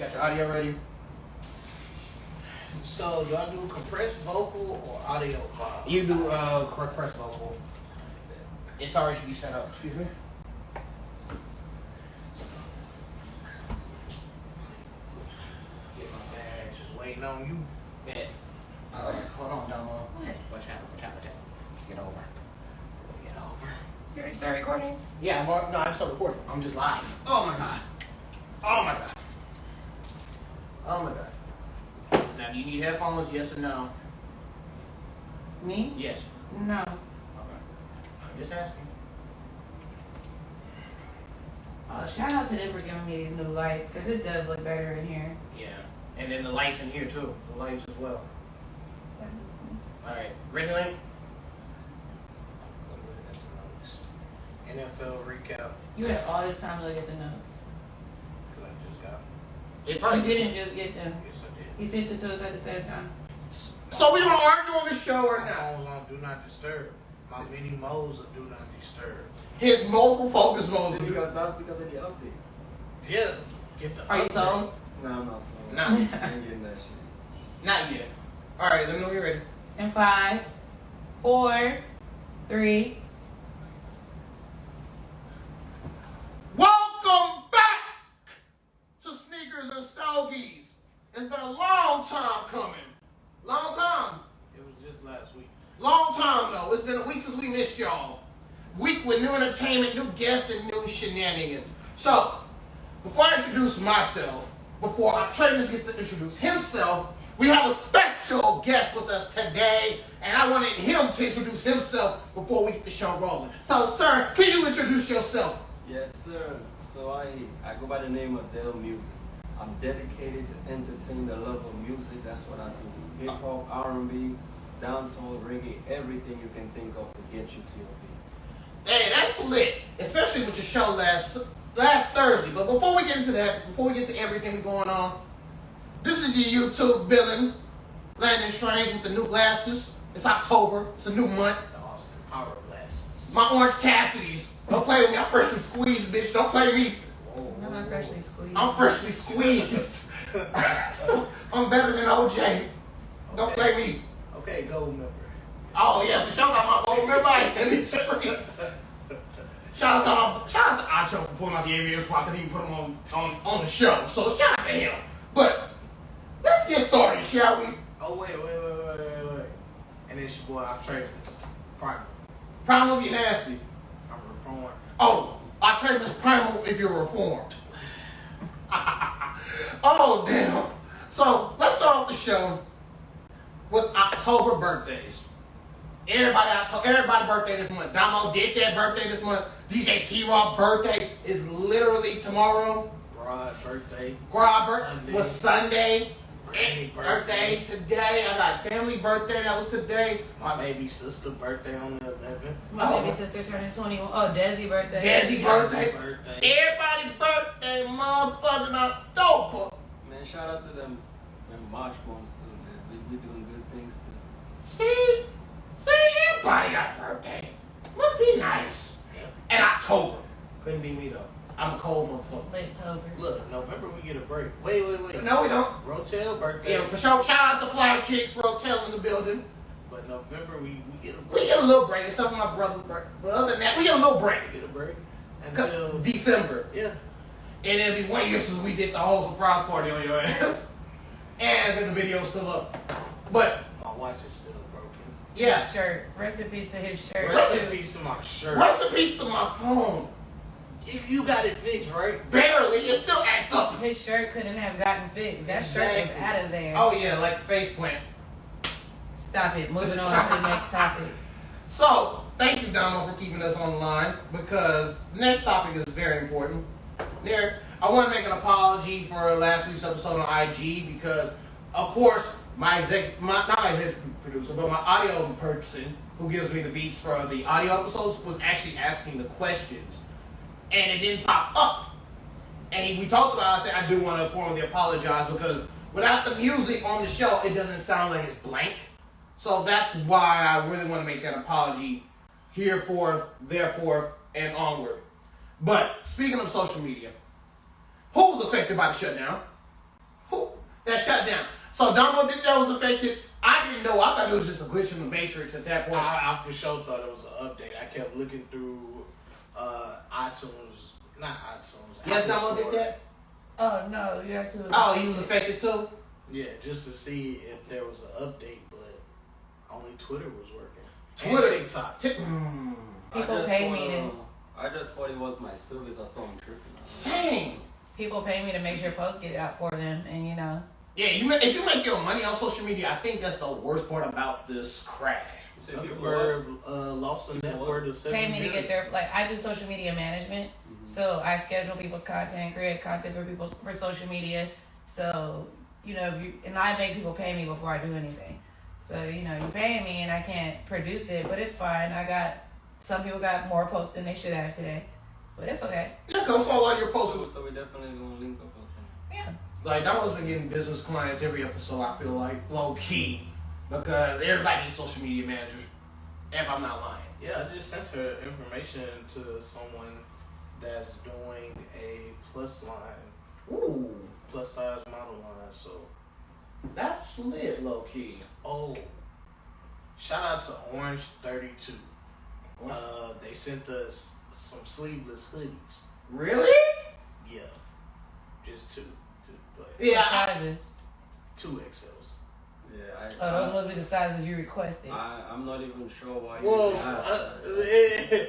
got your audio ready? So, do I do compressed vocal or audio file? You do compressed vocal. It's already should be set up. Excuse me. Get my bag, just waiting on you. Bet. Alright, hold on, Domo. What? Watch out. Get over. Get over. You already started recording? Yeah, I'm still recording. I'm just live. Oh my god. Oh my god. Oh my god. Now, do you need headphones? Yes or no? Me? Yes. No. Okay. I'm just asking. Shout out to them for giving me these new lights, because it does look better in here. Yeah. And then the lights in here too. The lights as well. Alright. Ready, Lane? NFL recap. You had all this time to look at the notes. Because I just got. It You probably didn't just get them. Yes, I did. He sent it to us at the same time. So we gonna argue on this show or My not? phone's on Do Not Disturb. My mini modes are Do Not Disturb. His multiple focus modes. Because that's because of the update. Yeah. Get the Are you upgrade. sold? No, I'm not sold. Nah. I ain't getting that shit. Not yet. Alright, let me know when you're ready. In 5, 4, 3. Welcome back to Sneakers and Stogies. It's been a long time coming. Long time. It was just last week. Long time though. It's been a week since we missed y'all. Week with new entertainment, new guests, and new shenanigans. So, before I introduce myself, before our trainers get to introduce himself, we have a special guest with us today, and I wanted him to introduce himself before we get the show rolling. So, sir, can you introduce yourself? Yes, sir. So I go by the name of Dell Music. I'm dedicated to entertain the love of music. That's what I do. Hip hop, R&B, dancehall, reggae, everything you can think of to get you to your feet. Hey, that's lit, especially with your show last Thursday. But before we get into that, before we get to everything going on, this is your YouTube villain, Landon Strange with the new glasses. It's October. It's a new month. The Austin Power Glasses. My Orange Cassidy's. Don't play with me. I'm freshly squeezed, bitch. Don't play with me. Whoa, I'm not freshly squeezed. I'm freshly squeezed. I'm better than OJ. Don't play me. Okay, gold member. Oh yeah, for sure. I'm my old member in these streets. Shout out to Acho for pulling out the aviators before I could even put them on the show. So shout out to him. But let's get started, shall we? Oh, wait. And it's your boy, I'm trading this. Primal. Primal if you're nasty. I'm reformed. Oh, I trade this primal if you're reformed. Oh damn. So let's start off the show with October birthdays. Everybody birthday this month. Damo did that birthday this month. DJ T-Rock birthday is literally tomorrow. Broad birthday. Grab Sunday. was Sunday. Granny Birthday today. I got family birthday. That was today. My baby sister birthday on the 11th. My baby sister turning 21. Oh, Desi birthday. Desi birthday. Birthday. Everybody birthday, motherfucking October. Man, shout out to them March months too, man. We doing good things too. See, everybody got a birthday. Must be nice. And October. Couldn't be me though. I'm a cold motherfucker. Late-tober. Look, November we get a break. Wait. No, we don't. Rotel birthday. Yeah, for sure. Shout out to Fly Kicks for Hotel in the building. But November we get a We break. get a little break. Except for my brother's birthday. But other than that, we get a little break. We get a break until December. yeah. And it'll be 1 year since we did the whole surprise party on your ass. And then the video's still up. But, My watch is still broken. yeah. His shirt. Rest in peace to his shirt. Rest in peace to my shirt. Rest in peace to my phone. You got it fixed, right? Barely. It still acts up. His shirt couldn't have gotten fixed. That shirt is Exactly. out of there. Oh, yeah, like the face plant. Stop it. Moving on to the next topic. So, thank you, Damo, for keeping us on the line because the next topic is very important. There, I want to make an apology for last week's episode on IG because, of course, not my executive producer, but my audio person who gives me the beats for the audio episodes was actually asking the questions, and it didn't pop up. And we talked about it. I said I do want to formally apologize because without the music on the show, it doesn't sound like it's blank. So that's why I really want to make that apology hereforth, therefore, and onward. But speaking of social media, who was affected by the shutdown? Who? That shut down. So Damo did that was affected. I didn't know. I thought it was just a glitch in the matrix at that point. I for sure thought it was an update. I kept looking through iTunes, not iTunes. Yes, Apple Damo Store. did that. Oh no, you actually was. Oh, he was affected too. Yeah, just to see if there was an update, but only Twitter was working. Twitter. And TikTok. People pay me to. I just thought it was my service or something tripping. Same. People pay me to make sure posts get out for them, and you know. Yeah, if you make your money on social media, I think that's the worst part about this crash. Zuckerberg lost a net worth of $7 Pay me to billion. get their I do social media management, so I schedule people's content, create content for people for social media. So you know, and I make people pay me before I do anything. So you know, you pay me and I can't produce it, but it's fine. Some people got more posts than they should have today, but it's okay. Yeah, go follow all your posts. So we definitely gonna link up or something. Yeah. Like, Damo's been getting business clients every episode, I feel like, low key. Because everybody needs social media managers. If I'm not lying. Yeah, I just sent her information to someone that's doing a plus size model line. So, That's lit, low key. oh, shout out to Orange 32. They sent us some sleeveless hoodies. Really? Yeah, just two, but Yeah. What sizes? 2XLs. Yeah, Oh, those must be the sizes you requested. I'm not even sure why you Well, even asked that.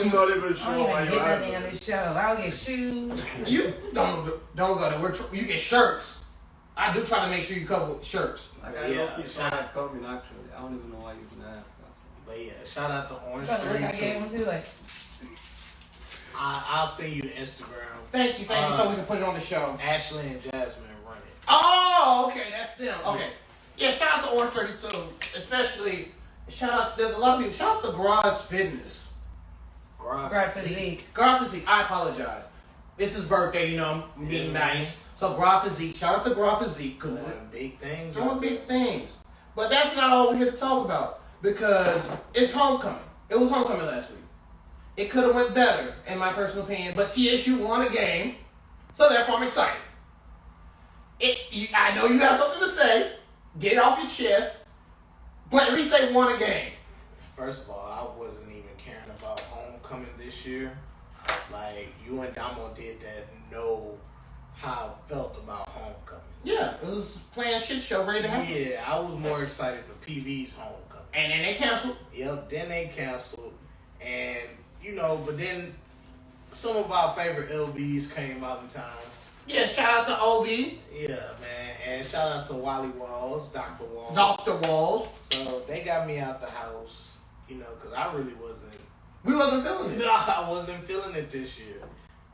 I'm not even I don't sure why even you get asked nothing on that. this show. I'll get shoes. You don't go there. You get shirts. I do try to make sure you cover with shirts. Like, I Yeah, don't keep shout- trying to coming actually. I don't even know why you even asked. But yeah, shout out to Orange So look, I gave 32. them too. Like, I'll send you the Instagram. Thank you, so we can put it on the show. Ashley and Jasmine run it. Oh, okay, that's them. Okay. Yeah, shout out to Orange 32. Especially, there's a lot of people. Shout out to Garage Fitness. grab physique. Garage Physique, I apologize. It's his birthday, you know, I'm being nice. So Garage Physique, shout out to Garage Physique. Because Doing big things. doing big things. But that's not all we're here to talk about. Because it's homecoming. It was homecoming last week. It could have went better, in my personal opinion. But TSU won a game. So therefore I'm excited. I know you have something to say. Get it off your chest. But at least they won a game. First of all, I wasn't even caring about homecoming this year. Like, you and Damo did that know how I felt about homecoming. Yeah, it was playing shit show ready to happen. Yeah, I was more excited for PV's homecoming. And then they canceled. Yep, then they canceled. And, you know, but then some of our favorite LBs came out in town. Yeah, shout out to OV. Yeah, man. And shout out to Wally Walls, Dr. Walls. Dr. Walls. So they got me out the house, you know, because I really wasn't. We wasn't feeling it. No, I wasn't feeling it this year.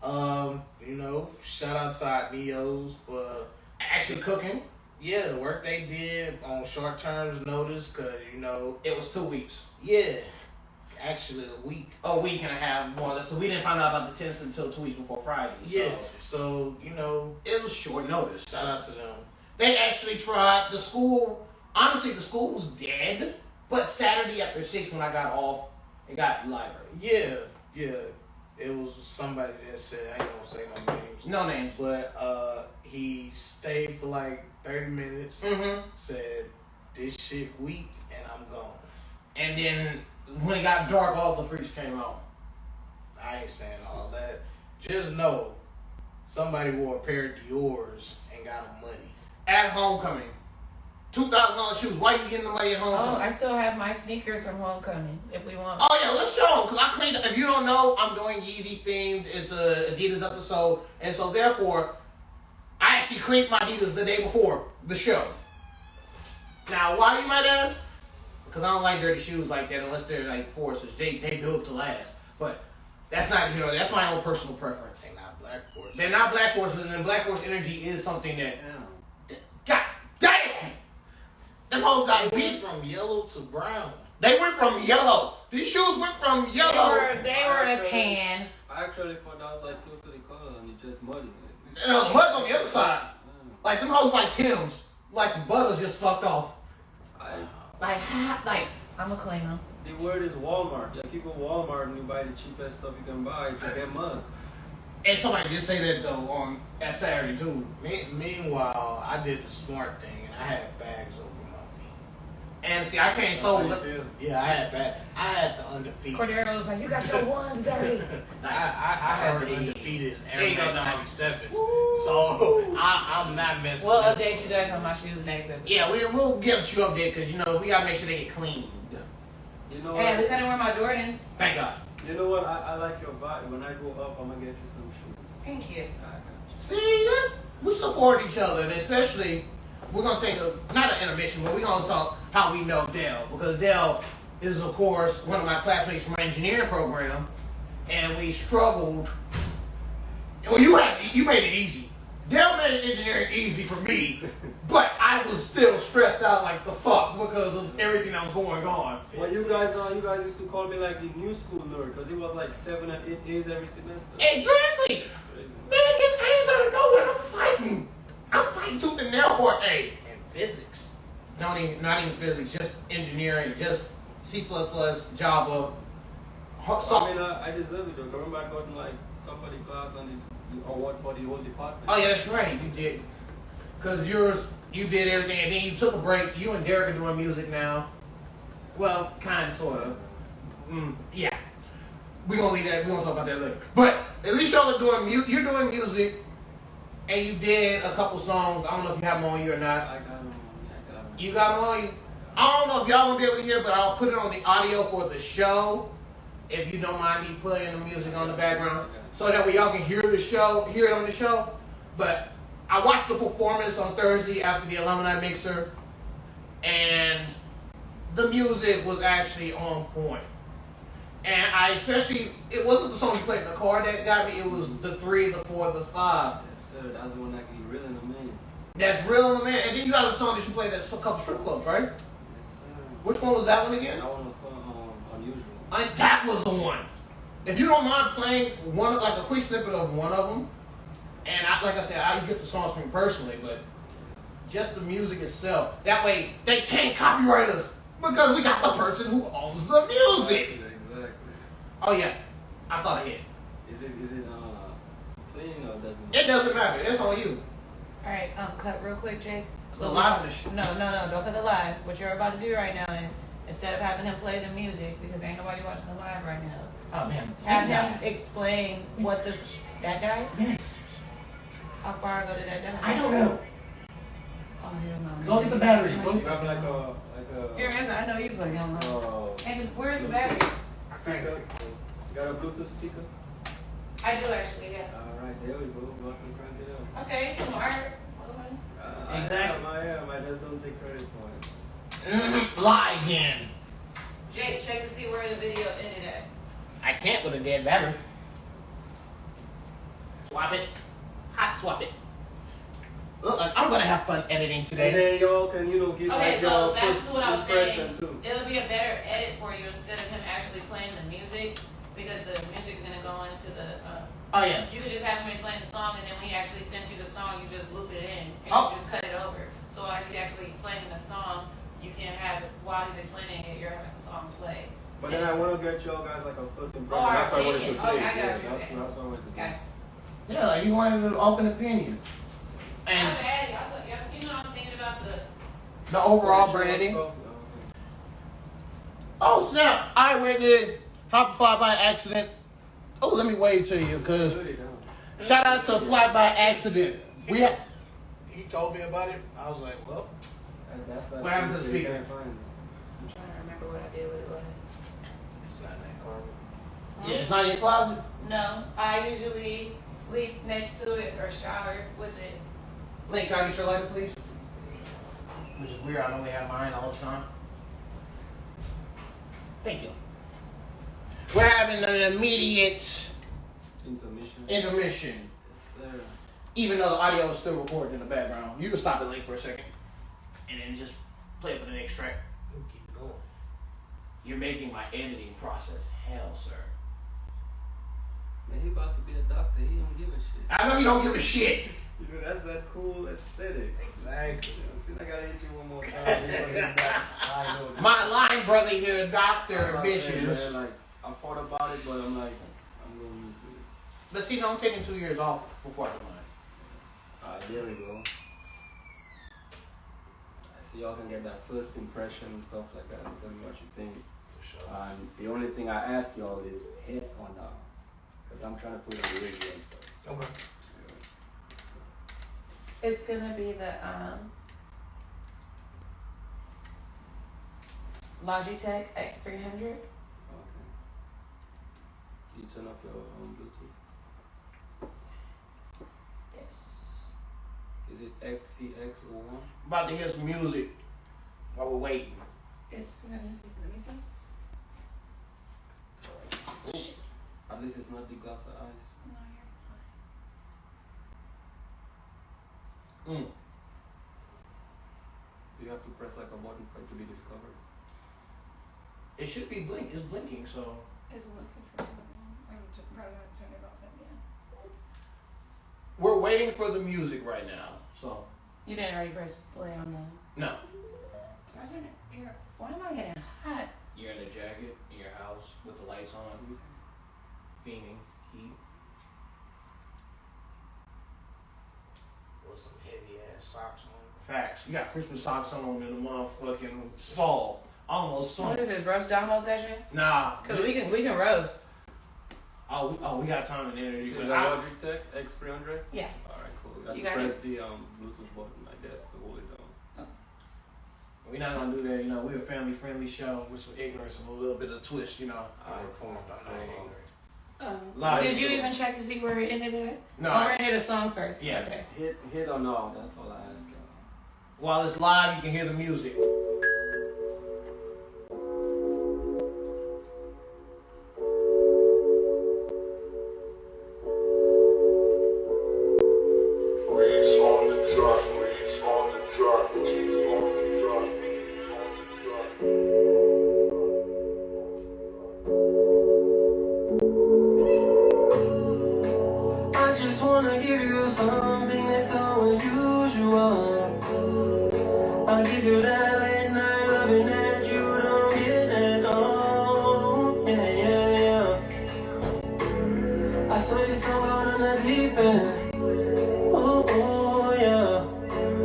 You know, shout out to our Neos for Actually cooking. the work they did on short terms notice, because, you know, It was 2 weeks. yeah, actually a week. A week and a half, more or less. We didn't find out about the tents until 2 weeks before Friday. So Yeah, so, you know, it was short notice. shout out to them. They actually tried. The school, honestly, the school was dead. But Saturday after 6 when I got off, it got library. Yeah. It was somebody that said, I ain't gonna say no names, No names. but he stayed for like 30 minutes, Mm-hmm. said, this shit weak, and I'm gone. And then when it got dark, all the freaks came out. I ain't saying all that. Just know, somebody wore a pair of Dior's and got them money. At homecoming. $2,000 shoes. Why you getting the money at Oh, homecoming? I still have my sneakers from homecoming. If we want. Oh yeah, let's show them. Cause I cleaned. If you don't know, I'm doing Yeezy themed. It's a Adidas episode, and so therefore, I actually cleaned my Adidas the day before the show. Now, why you might ask? Because I don't like dirty shoes like that unless they're like forces. They built to last. But that's not that's my own personal preference. They not Black Force. They're not Black Forces, and then Black Force energy is something that. Yeah. God damn! Them hoes got They beat. went from yellow to brown. They went from yellow. These shoes went from yellow. They were a tan. I actually thought that was like close to the color and it just muddy. And it was mud on the other side. Yeah. Like them hoes like Tim's. Like some butters just fucked off. I, Like I'm a clean them. the word is Walmart. Yeah, you go Walmart and you buy the cheapest stuff you can buy to get mud. And somebody did say that though on that Saturday too. Meanwhile, I did the smart thing and I had bags over my feet. And see, I can't so Yeah, I had the undefeated. Cordero was like, you got your ones, daddy. I had the undefeated There you Air go, Max Dom. 97s. So I'm not messing We'll with update you guys on my shoes next episode. Yeah, we'll get you updated because we gotta make sure they get cleaned. You know Hey, at what? least I didn't wear my Jordans. Thank God. You know what? I like your vibe. When I go up, I'm gonna get you some shoes. Thank you. I got you. See, we support each other, and especially we're gonna take not an intermission, but we're gonna talk how we know Dell, because Dell is of course one of my classmates from my engineering program, and we struggled. Well, you made it easy. Dell made engineering easy for me, but I was still stressed out like the fuck because of everything that was going on. Well, you guys used to call me like the new school nerd because it was like 7 and 8 A's every semester. Exactly. Man, it gets A's out of nowhere. I'm fighting tooth and nail for an A. And physics. Not even physics, just engineering, just C++, Java. I deserve it though. Remember I got in like somebody class and the award for the whole department. Oh yeah, that's right, you did. Cause you did everything, and then you took a break. You and Derek are doing music now. Well, kind of, sort of. Yeah. We're gonna leave that. We're gonna talk about that later. But at least y'all are doing music. You're doing music, and you did a couple songs. I don't know if you have them on you or not. I got them. You got them on you? I don't know if y'all gonna be able to hear, but I'll put it on the audio for the show. If you don't mind me putting the music on the background, so that way y'all can hear it on the show. But I watched the performance on Thursday after the alumni mixer, and the music was actually on point. And it wasn't the song you played in the car that got me, it was the 3, the 4, the 5. Yes, sir. That's the one that can really in the main. That's real in the man. And then you got a song that you played at a couple strip clubs, right? Yes, sir. Which one was that one again? That one was called Unusual. That was the one. If you don't mind playing a quick snippet of one of them, and like I said, I get the songs from you personally, but just the music itself. That way, they can't copyright us because we got the person who owns the music. Exactly. Oh yeah, I thought I hit. Is it clean or doesn't? It doesn't matter. That's on you. All right, cut real quick, Jake. The live of the show. No, don't cut the live. What you're about to do right now is, instead of having him play the music, because ain't nobody watching the live right now, Oh man. have him explain what that guy? Yes. How far ago did that die? I don't know. Oh, hell no. Go get the battery. You have like a Here, I know you play on that. And where's the battery? speaker. You got a Bluetooth speaker? I do actually, yeah. All right, there we go. Go ahead and crank it up. Okay, smart. Exactly. I am. I just don't take credit for it. Lie again. Jake, check to see where the video ended at. I can't with a dead battery. Swap it. Hot swap it. Look, I'm gonna have fun editing And today. then y'all can, give Okay, like so your back first to what I was impression saying. too. It'll be a better edit for you instead of him actually playing the music, because the music is gonna go into the. Oh yeah. You could just have him explain the song, and then when he actually sends you the song, you just loop it in and Oh. you just cut it over. So as he's actually explaining the song, you can have it while he's explaining it. You're having the song play. But then I want to get y'all guys like a first impression. Or That's why I wanted to opinion. play. Okay, I got Yeah, what you're saying. that's what I wanted to do. Gotcha. Yeah, like you wanted an open opinion. And I'm bad. Also, you know, I'm thinking about the overall branding. Oh snap! I went in hop fly by accident. Oh, let me wave to you, cause shout out to Fly by Accident. He told me about it. I was like, well, What happened to the speaker? I'm trying to remember what I did with it was. it's not in that car. Yeah, it's not in your closet. No, I usually sleep next to it or shower with it. Link, can I get your lighter, please? Which is weird. I normally have mine all the time. Thank you. We're having an immediate intermission. Yes, sir. Even though the audio is still recording in the background. You can stop it late for a second. And then just play it for the next track. We'll keep going. You're making my editing process hell, sir. Man, he about to be a doctor. He don't give a shit. I know you don't give a shit. That's that cool aesthetic. Exactly. See, I gotta hit you one more time. You wanna get back. I know this. My line brother here, Dr. I'm not saying, Vicious. man, like, I thought about it, but I'm like, I'm gonna use it. But see, no, I'm taking 2 years off before I do mine. There we go. I see y'all can get that first impression and stuff like that and tell me what you think. For sure. And the only thing I ask y'all is hit or not. Because I'm trying to put it on the radio and stuff. Okay. It's gonna be the Logitech X300. Okay. Can you turn off your Bluetooth? Yes. Is it XCX01? About to hear some music while we're waiting. It's gonna. Let me see. At least it's not the glass of ice. No, you're Mm. You have to press like a button for it to be discovered. It should be blink. It's blinking, so. fine. It's looking for something. I'm probably not turn it off yet. We're waiting for the music right now, so. You didn't already press play on the. No. Why is it here? Why am I getting hot? You're in a jacket in your house with the lights on, beaming heat. With some heavy ass socks on. Facts. You got Christmas socks on in the motherfucking fall. Almost What summer. is this roast damo session? Nah. Cause we can roast. Oh, we got time in the interview. Is but that Logitech X300? Yeah. Alright, cool. You You have got to press the Bluetooth button, I guess, to hold it down. We're not gonna do that. You know, we're a family-friendly show with some ignorance and a little bit of twist. You know. Reformed. I'm not ignorant. Live. Did you even check to see where it ended at? No. Oh, we're gonna hear the song first. Yeah. Okay. Hit or no, that's all I ask y'all. While it's live, you can hear the music. I just wanna give you something that's so unusual. I'll give you that late night loving that you don't get at all. Yeah, yeah, yeah. I saw you so out on the deep end. Ooh, ooh, yeah.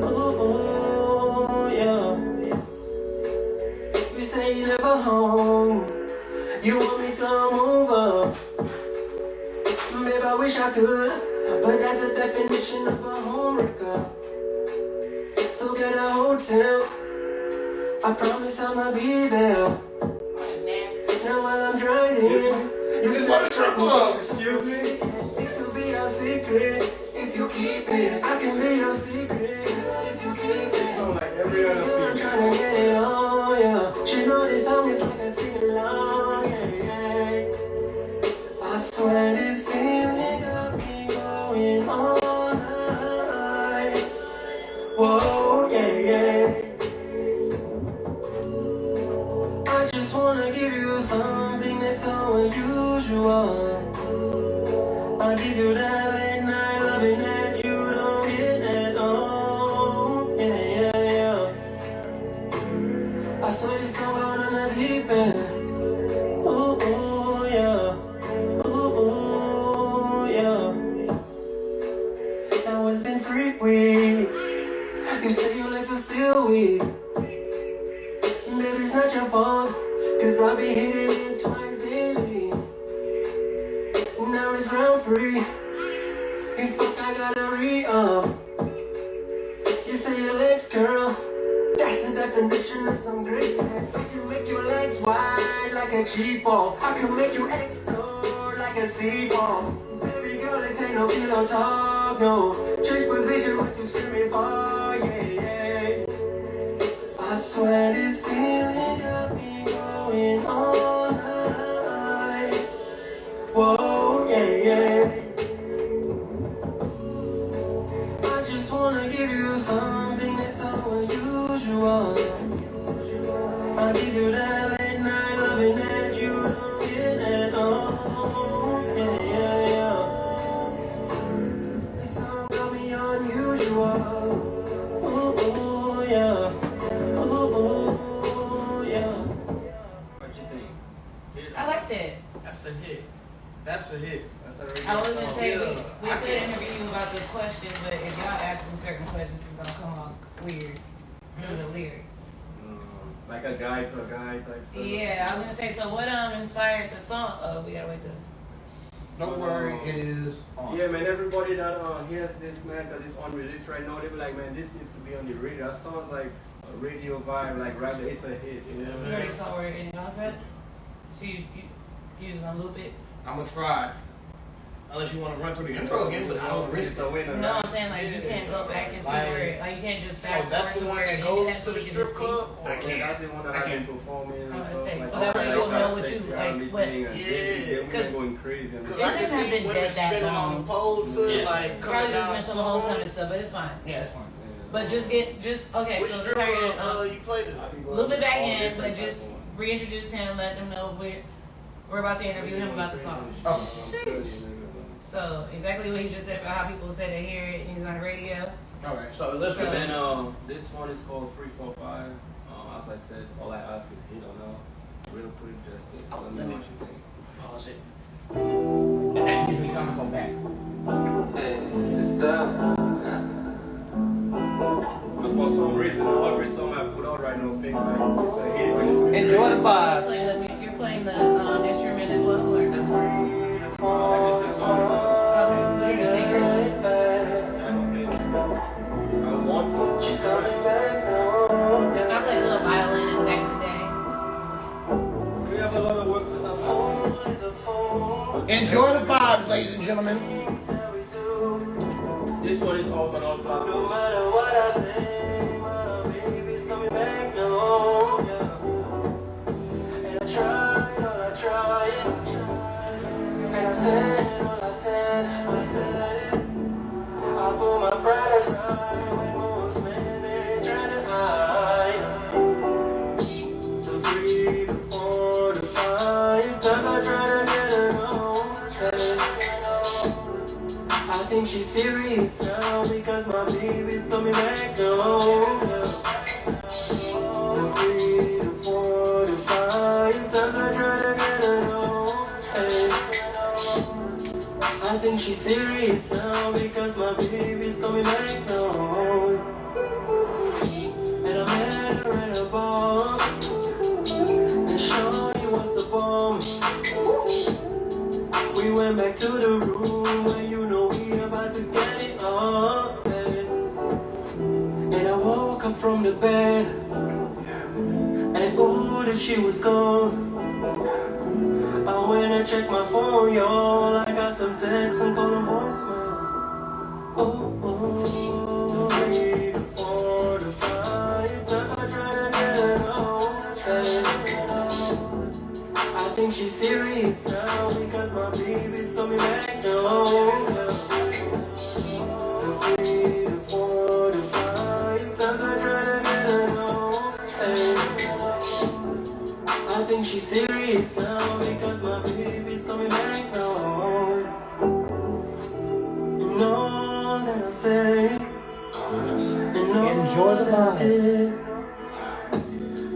Ooh, ooh, yeah. You say you never home. You want me to come over. Babe, I wish I could, but that's the definition of a home wrecker. So get a hotel, I promise I'ma be there. Now while I'm driving, you This is what the strip club. excuse me. It could be your secret, if you keep it. I can be your secret, if you keep it. Sound like every other I'm female. trying to get it on, yeah. She know this song is like a sing-along, yeah, yeah. I swear this feeling got me going all night. Whoa, yeah, yeah. I just wanna give you something that's so unusual. I'll give you that late night loving that you don't get at all. Yeah, yeah, yeah. I swear this song out on the deep end. Ooh, ooh, yeah. Ooh, yeah. Now it's been 3 weeks. You say your legs are still weak. Baby, it's not your fault, cause I be hitting it twice daily. Now it's round 3. You fuck, I gotta re-up. You say your legs curl. That's the definition of some great sex. I can make your legs wide like a cheap ball. I can make you explode like a sea bomb. Baby girl, this ain't no pillow talk, no. Change position, what you screaming for, yeah, yeah. I swear this feeling got me going all night. Whoa, yeah, yeah. I just wanna give you something that's so unusual. I'll give you that late night loving that you don't get at all. Yeah, yeah, yeah. This song got me unusual. Ooh, ooh, yeah. Ooh, ooh, yeah. What you think? I liked it. That's a hit. That's a hit. That's a radio I was gonna song. say Yeah, we I could can- interview you about the questions, but if y'all ask them certain questions, it's gonna come off weird through the lyrics. Like a guy to a guy type stuff. Yeah, I was gonna say. So what inspired the song? Oh, we gotta wait till. Don't worry, it is on. Yeah, man, everybody that hears this, man, because it's unreleased right now, they be like, man, this needs to be on the radio. That sounds like a radio vibe, like right there. It's a hit, you know? You already saw where it ended off at? So you just gonna loop it? I'm gonna try. Unless you want to run through the intro again, but I don't risk It's it. a winner. No, right? I'm saying like you can't go back and see Like- where it, like you can't just So fast that's forward the to one where that it ended goes at to so the we can strip just club? I Yeah, can't. that's the one that I I've can't. been performing and I was stuff. gonna say, Like, so that way like you'll know that what you sexy like, R&B what- thing, and Yeah. they Cause- were going crazy. And Cause It I couldn't can have see been women that spinning on long. the poles to Yeah. like Probably coming just down missed some whole kind slow. of stuff, but it's fine. Yeah, it's fine. But just okay. Which So strip the target, club you played it? loop it back in, but just reintroduce him, let them know we're about to interview him about the song. So exactly what he just said about how people say they hear it and he's on the radio. Okay, so let's So- go. And then this one is called 345. As I said, all I ask is hit or no. Real quick, just let me know what you think. Pause it. And that gives me time to go back. But for some reason, every song I put out right now, think like it's a hit when it's Enjoy the You're vibes. playing the instrument as well, or? Like it's a song. Okay, you're the singer. I don't play it. I want to. She's coming back now. I played a little violin in the back today. We have a lot of work to do. Phone is a phone. Enjoy the vibes, ladies and gentlemen. Things that we do. This one is out on all No platforms. matter what I say, my baby's coming back now. Yeah. And I tried, all I tried. And I said, all I said. I put my pride aside when most men they try to hide. The 3, the 4, the 5 times I try to get her home. I think she's serious now because my baby's coming back home. The 3, the 4, the 5 times I try to get her home. I think she's serious now because my baby's coming back home. And I met her at a bar, and shorty was the bomb. We went back to the room where you know we about to get it on. And I woke up from the bed, and ooh, that she was gone. I went and checked my phone, y'all. I got some texts and calling voicemails. The 3, the 4, the 5 times I try to get her home. I think she's serious now because my baby's coming back home. The 3, the 4, the 5 times I try to get her home. I think she's serious now because my baby's coming back home. And all that I say, and all Enjoy the that I vibe. did,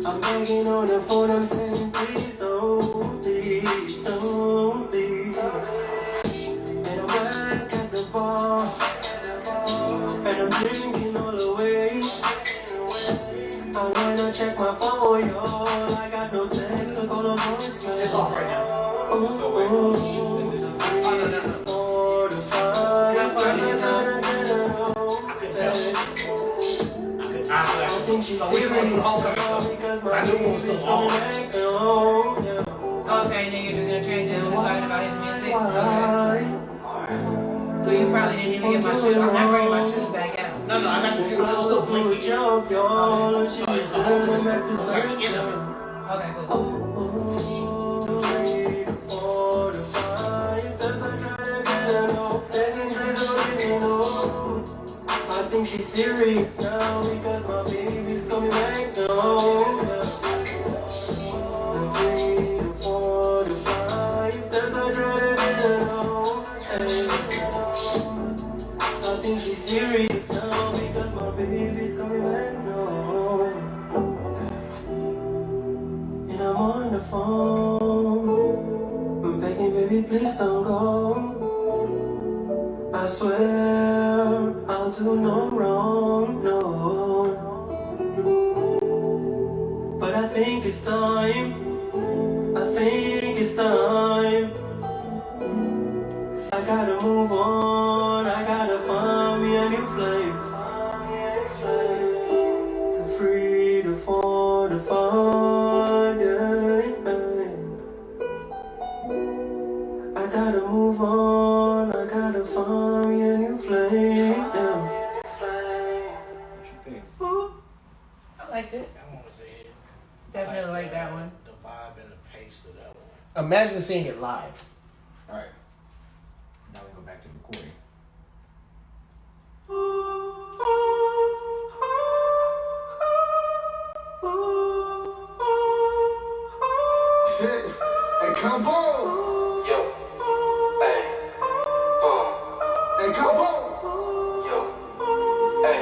I'm begging on the phone, I'm saying, please don't leave, don't leave. And I'm back at the bar, and I'm drinking all the way. I wanna check my phone, y'all. I got no text, I got no voicemail. It's off right now. I think she's serious now because my baby's coming back home. Okay, then you're just gonna transition to talking about his music. Why? So you probably didn't even get my shoes. I'm not bringing my shoes back out. No, I got the shoes. I It's was still doing a blinky. job, y'all, and she No, was it's a whole turning back to it's like the end of center. it. Okay, cool. I think she's serious now because my baby's coming back home. The 3, the 4, the 5 times I try to get her home. I think she's serious now because my baby's coming back home. And I'm on the phone, begging, baby, baby, please don't go. I swear I'll do no wrong, no. But I think it's time. I think it's time. I gotta move on. I gotta find me a new flame. The free, the fall, the fire. I gotta move on. I gotta find me a new flame. What you think? I liked it. That one was a hit. Definitely like that one. The vibe and the pace of that one. Imagine seeing it live. All right. Now we go back to recording. Hey, Compo! Yo, hey, Hey, Compo! yo, hey,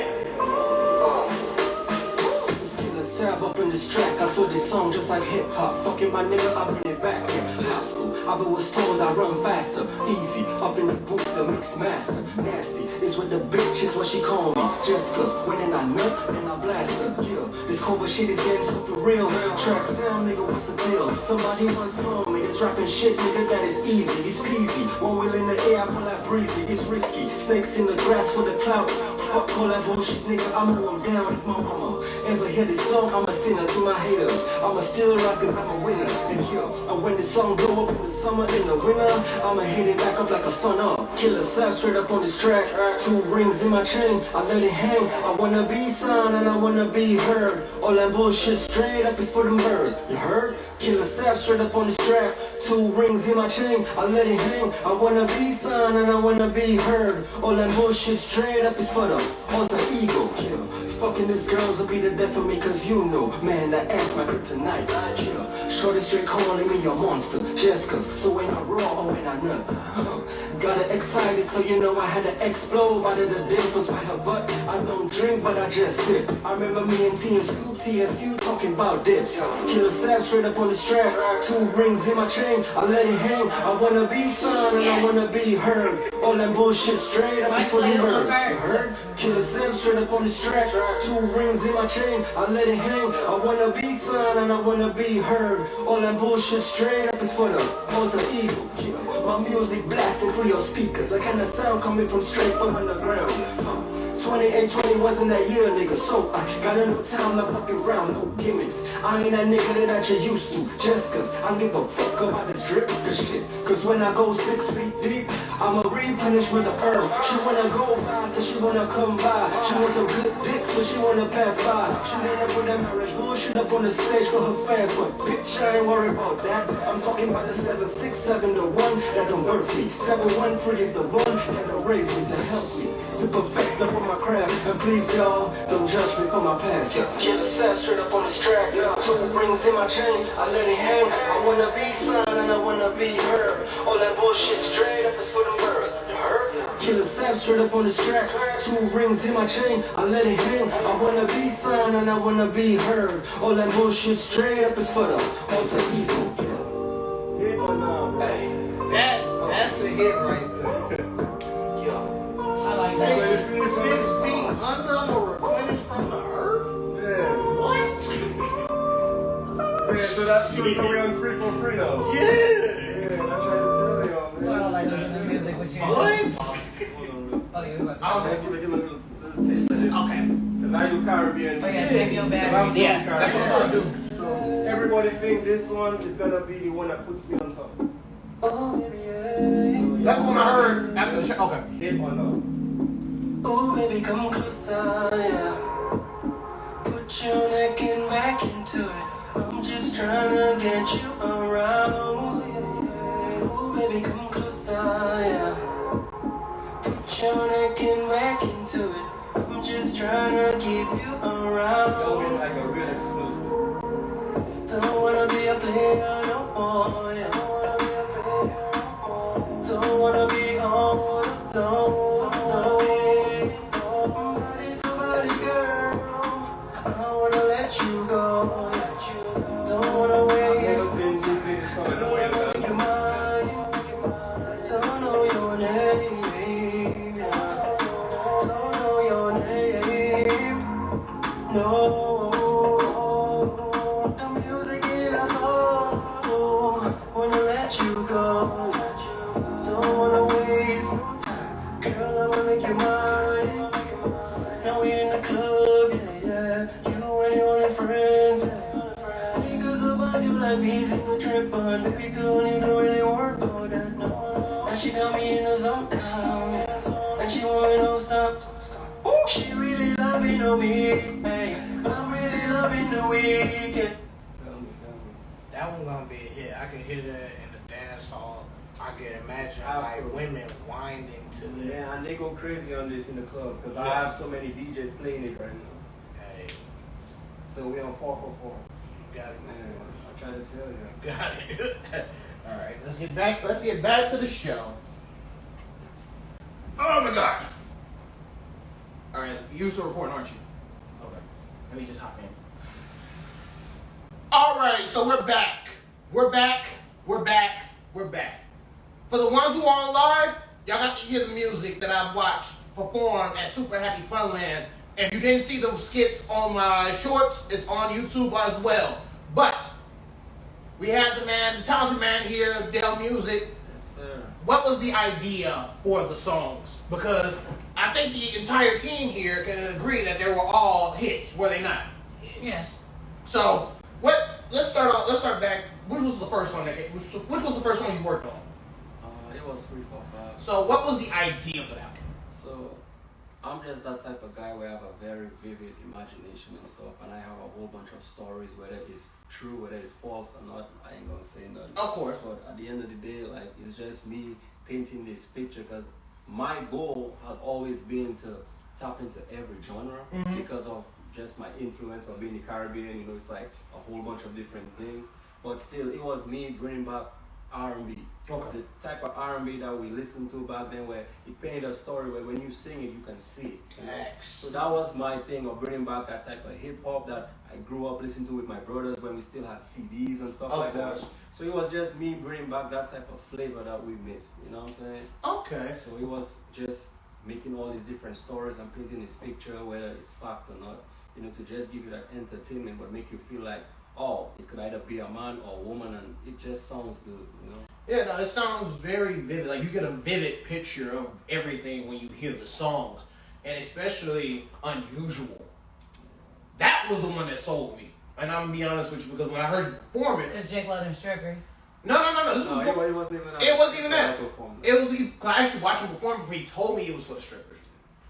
Still a sab up in this track. I saw this song just like hip hop. Fucking my nigga, I bring it back. Yeah, high school. I was told I run faster, easy. Up in the booth, the mix master. Nasty is what the bitch is what she call me. Just cause when I nut, then I blast her. Yeah, this cover shit is getting so for real. Track sound, nigga, what's the deal? Somebody once told me this rapping shit, nigga, that is easy. It's peasy. One wheel in the air, I call that breezy. It's risky. Snakes in the grass for the clout. Fuck all that bullshit, nigga. I'ma go down if my mama ever hear this song. I'm a sinner to my haters. I'ma still rise cause I'm a winner. And here, and when this song blow up in the summer, in the winter, I'ma hit it back up like a sun up. Killer Sap straight up on this track. 2 rings in my chain, I let it hang. I wanna be seen and I wanna be heard. All that bullshit straight up is for them birds. You heard? Killer Sap straight up on this track. 2 rings in my chain, I let it hang. I wanna be seen and I wanna be heard. All that bullshit straight up is for the alter ego. Yeah. Fucking this girl's will be the death of me cause you know, man, that ass my kryptonite. Yeah. Shorty straight calling me a monster, just cause. So when I raw or when I nut, got her excited so you know I had to explode. Out of the dimples by her butt. I don't drink but I just sip. I remember me and T and Scoop TSU talking about dips. Killer Sap straight up on the strap. 2 rings in my chain, I let it hang. I wanna be seen and I wanna be heard. All that bullshit straight up is for the birds. You heard? Killer Sap straight up on the strap. 2 rings in my chain, I let it hang. I wanna be seen and I wanna be heard. All that bullshit straight up is for the alter ego. Yeah. My music blasting through your speakers. That kind of sound coming from straight from underground. 28-20 wasn't that year, nigga. So I got a new town, not fucking around, no gimmicks. I ain't that nigga that you used to. Just cause I don't give a fuck about this drip, cause shit. Cause when I go 6 feet deep, I'ma replenish with the earth. She wanna go by, so she wanna come by. She wants some good dick, so she wanna pass by. She made up with that marriage bullshit up on the stage for her fans. But bitch, I ain't worried about that. I'm talking about the 767, the one that don't birth me. 713 is the one that don't raise me to help me. To perfect up on my craft. And please y'all, don't judge me for my past. Killer Sap straight up on this track. 2 rings in my chain, I let it hang. I wanna be seen and I wanna be heard. All that bullshit straight up is for them birds. You heard? Killer Sap straight up on this track. 2 rings in my chain, I let it hang. I wanna be seen and I wanna be heard. All that bullshit straight up is for the alter ego. Hit or no? hey, That's a hit right there. yo, I like that. 6 feet under, I'm gonna replenish from the earth? Yeah. What? Man, so that's so we on free for free though. Yeah. Yeah, I tried to tell y'all, So I man. don't like listening to music with you. What? Oh, you're about to. I'll Give a little taste of this. Okay. Cause I do Caribbean. Oh yeah, save your I'm battery. from Yeah, that's what I'm Caribbean. gonna do. So everybody think this one is gonna be the one that puts me on top. Oh, baby, yeah. That's when I heard after the show. Okay. Hit or no? Oh, baby, come closer, yeah. Put your neck and back into it. I'm just trying to get you aroused. Oh, baby, come closer, yeah. Put your neck and back into it. I'm just trying to keep you Tell me around. like a real exclusive. Don't wanna be a player no more, yeah. Don't wanna be all alone, no, yeah. Body to body, girl. I wanna let you go. Don't wanna waste. I don't wanna make you mine. let you go. Don't wanna waste no time. Girl, I'ma make you mine. Now we in the club, yeah. You and your only friends, yeah. Niggas about you like bees in the trip, but baby girl, you don't really work all that, no. Now she got me in the zone now, and she want me don't stop. She really loving on me, hey. I'm really loving the weekend. Tell me. That one gonna be a hit. I can hear that in the dance hall. I can imagine Absolutely. like women winding to that. Yeah, and they go crazy on this in the club because I Yeah. have so many DJs playing it right now. Hey, So we're on 4 for 4. you got it, Man, man. I try to tell you. Got it. All right, let's get back to the show. Oh my God! All right, you're still recording, aren't you? Okay, let me just hop in. All right, so we're back. We're back. For the ones who are on live, y'all got to hear the music that I've watched perform at Super Happy Funland. And if you didn't see those skits on my shorts, it's on YouTube as well. But we have the talented man here, Dell Music. Yes, sir. What was the idea for the songs? Because I think the entire team here can agree that they were all hits, were they not? Yeah. So let's start back. Which was the first song which was the first song you worked on? It was 3 for 5. So what was the idea for that? So I'm just that type of guy where I have a very vivid imagination and stuff, and I have a whole bunch of stories, whether it's true, whether it's false or not. I ain't gonna say nothing. Of course. But at the end of the day, like, it's just me painting this picture because my goal has always been to tap into every genre because of just my influence of being in the Caribbean. You know, it's like a whole bunch of different things. But still, it was me bringing back R&B. Okay. The type of R&B that we listened to back then, where it painted a story where when you sing it, you can see it. You know? Facts. So that was my thing of bringing back that type of hip hop that I grew up listening to with my brothers when we still had CDs and stuff Of like course. that. So it was just me bringing back that type of flavor that we miss. You know what I'm saying? Okay. So it was just making all these different stories and painting this picture, whether it's fact or not. You know, to just give you that entertainment, but make you feel like, oh, it could either be a man or a woman, and it just sounds good, you know? Yeah, no, it sounds very vivid. Like you get a vivid picture of everything when you hear the songs, and especially Unusual. That was the one that sold me. And I'm gonna be honest with you because when I heard you perform it, Because Jake loved them strippers. no. This No, was it wasn't even that. It wasn't even that. Perform. It was I actually watched him perform before he told me it was for the strippers.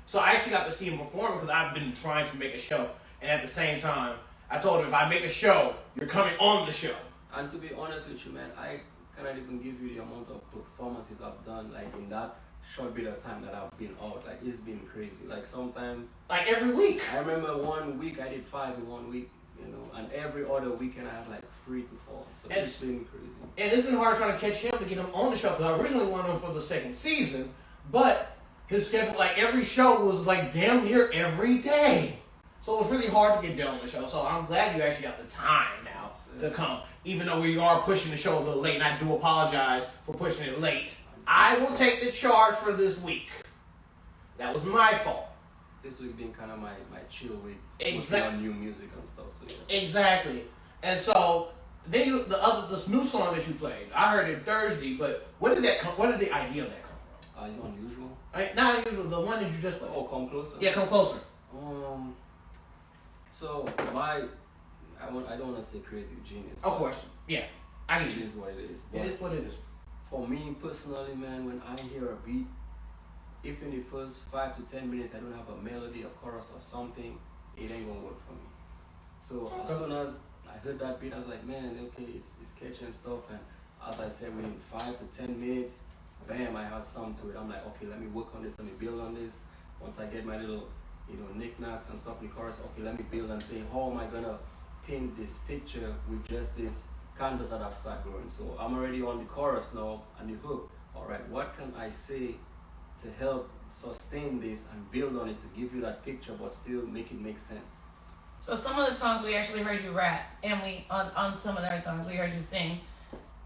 So I actually got to see him perform because I've been trying to make a show, and at the same time, I told him if I make a show, you're coming on the show. And to be honest with you, man, I cannot even give you the amount of performances I've done, like in that short bit of time that I've been out. Like, it's been crazy. Like, sometimes, Like every week. I remember one week I did 5 in 1 week, you know, and every other weekend I had like 3 to 4. So it's been crazy. And it's been hard trying to catch him to get him on the show because I originally wanted him for the second season, but his schedule, like every show was like damn near every day. So it was really hard to get Dell on the show. So I'm glad you actually got the time now to come. Even though we are pushing the show a little late, and I do apologize for pushing it late. I will take the charge for this week. That was my fault. This week being kind of my chill week. Exactly. Working on new music and stuff, so yeah. Exactly. And so then this new song that you played, I heard it Thursday, but where did the idea of that come from? Is it unusual? Not unusual, the one that you just played. Oh, Come Closer? Yeah, come closer. So I don't want to say creative genius. Of course. Yeah. I get It you. is what it is. It is what it is. For me personally, man, when I hear a beat, if in the first 5 to 10 minutes I don't have a melody, a chorus or something, it ain't gonna work for me. So as soon as I heard that beat, I was like, man, okay, it's catchy and stuff. And as I said, within 5 to 10 minutes, bam, I had something to it. I'm like, okay, let me work on this, let me build on this. Once I get my little, knickknacks and stuff in the chorus, okay, let me build and say, how am I gonna paint this picture with just this canvas that I've started growing? So I'm already on the chorus now and the hook. All right, what can I say to help sustain this and build on it to give you that picture but still make it make sense? So some of the songs we actually heard you rap, and on some of the other songs we heard you sing.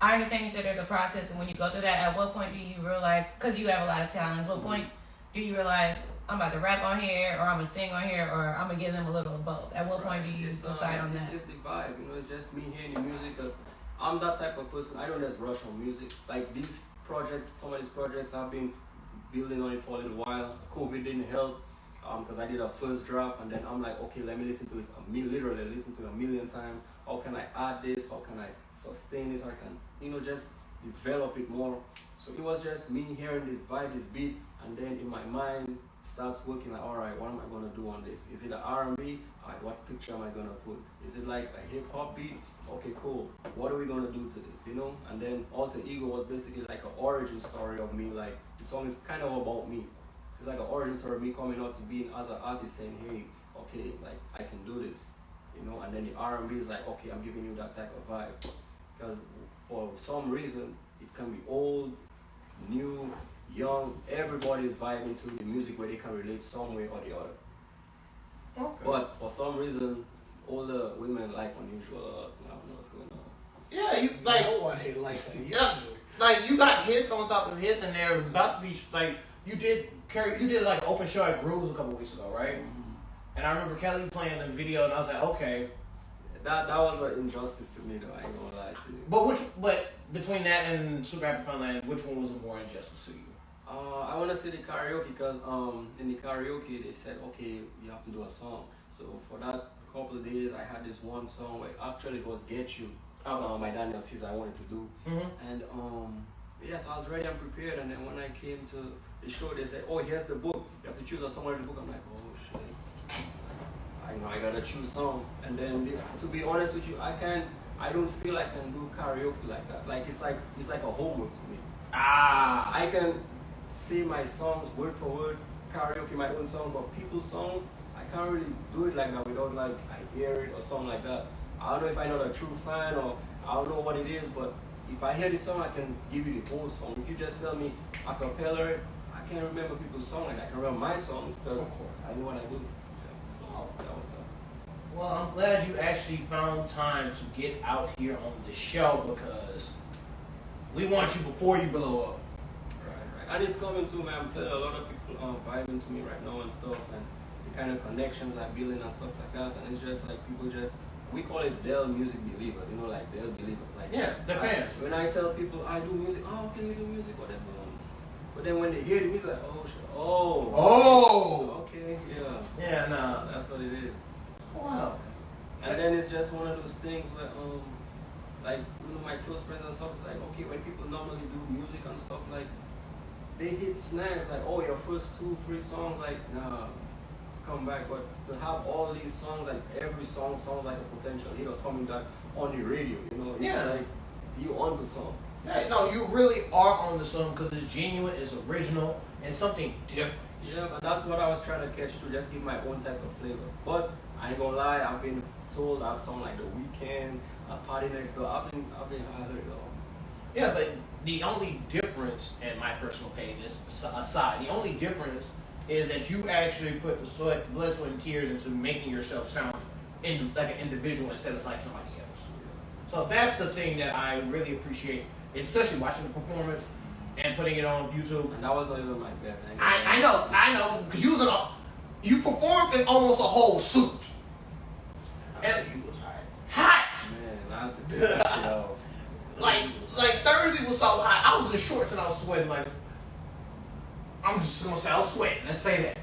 I understand you said there's a process, and when you go through that, at what point do you realize, because you have a lot of talent, what point do you realize I'm about to rap on here, or I'm gonna sing on here, or I'm gonna give them a little of both? At what point do you decide on that? It's the vibe, it's just me hearing the music, because I I'm that type of person. I don't just rush on music. Like these projects, some of these projects I've been building on it for a little while. COVID didn't help because I did a first draft and then I'm like, okay, let me listen to this. Literally listen to it a million times. How can I add this? How can I sustain this? How can, you know, just develop it more. So it was just me hearing this vibe, this beat, and then in my mind starts working like, all right, what am I gonna do on this? Is it an R&B? All right, what picture am I gonna put? Is it like a hip hop beat? Okay, cool. What are we gonna do to this? You know? And then Alter Ego was basically like an origin story of me. Like the song is kind of about me. So it's like an origin story of me coming out to being as an artist, saying, hey, okay, like I can do this. You know? And then the R&B is like, okay, I'm giving you that type of vibe. Because for some reason, it can be old, new, young, everybody is vibing to the music where they can relate some way or the other. Okay. But for some reason, older women like unusual. I don't know what's going on. Yeah, you like. No one ain't like that. Yeah, like you got hits on top of hits, and they're about to be like you did like an open show at Grooves a couple weeks ago, right? Mm-hmm. And I remember Kelly playing the video, and I was like, okay. That was an injustice to me, though. I ain't gonna lie to you. But between that and Super Happy Funland, which one was more injustice to you? I want to say the karaoke because in the karaoke they said, okay, you have to do a song. So for that couple of days, I had this one song where actually it was Get You, my Daniel Caesar I wanted to do. Mm-hmm. And yes, I was ready and prepared. And then when I came to the show, they said, oh, here's the book. You have to choose a song in the book. I'm like, oh shit. I know I gotta choose song. And then to be honest with you, I don't feel I can do karaoke like that. Like it's like a homework to me. I can say my songs word for word, karaoke my own song, but people's songs, I can't really do it like that without like I hear it or something like that. I don't know if I'm not a true fan or I don't know what it is, but if I hear the song, I can give you the whole song. If you just tell me a cappella, I can't remember people's songs like that. I can remember my songs because I know what I do. So that was Well, I'm glad you actually found time to get out here on the show because we want you before you blow up. Right. And it's coming too, man. I'm telling you, a lot of people vibing to me right now and stuff, and the kind of connections I'm building and stuff like that. And it's just like people just, we call it Dell music believers, you know, like Dell believers. Like Yeah, the fans. When I tell people I do music, oh, okay, you do music, whatever. But then when they hear the music, like, oh, shit, Oh. okay, yeah. Yeah, nah. That's what it is. Wow. And then it's just one of those things where, like, you know, my close friends and stuff, it's like, okay, when people normally do music and stuff, like, they hit snags, like, oh, your first 2-3 songs, like, nah, come back. But to have all these songs, like, every song sounds like a potential hit or something that on the radio, you know, it's like, you onto something. Yeah, no, you really are on the song because it's genuine, it's original, and something different. Yeah, but that's what I was trying to catch to just give my own type of flavor. But I ain't gonna lie, I've been told I have something like The Weeknd, Party Next Door. I heard it all. Yeah, but the only difference, and my personal opinion is aside, the only difference is that you actually put the blood, sweat, and tears into making yourself sound like an individual instead of like somebody else. So that's the thing that I really appreciate, especially watching the performance and putting it on YouTube. And that was not even my best. I know, because you performed in almost a whole suit. And you was hot. Hot! Man, I have to take that shit off. Like Thursday was so hot, I was in shorts and I was sweating like, I'm just gonna say I was sweating, let's say that.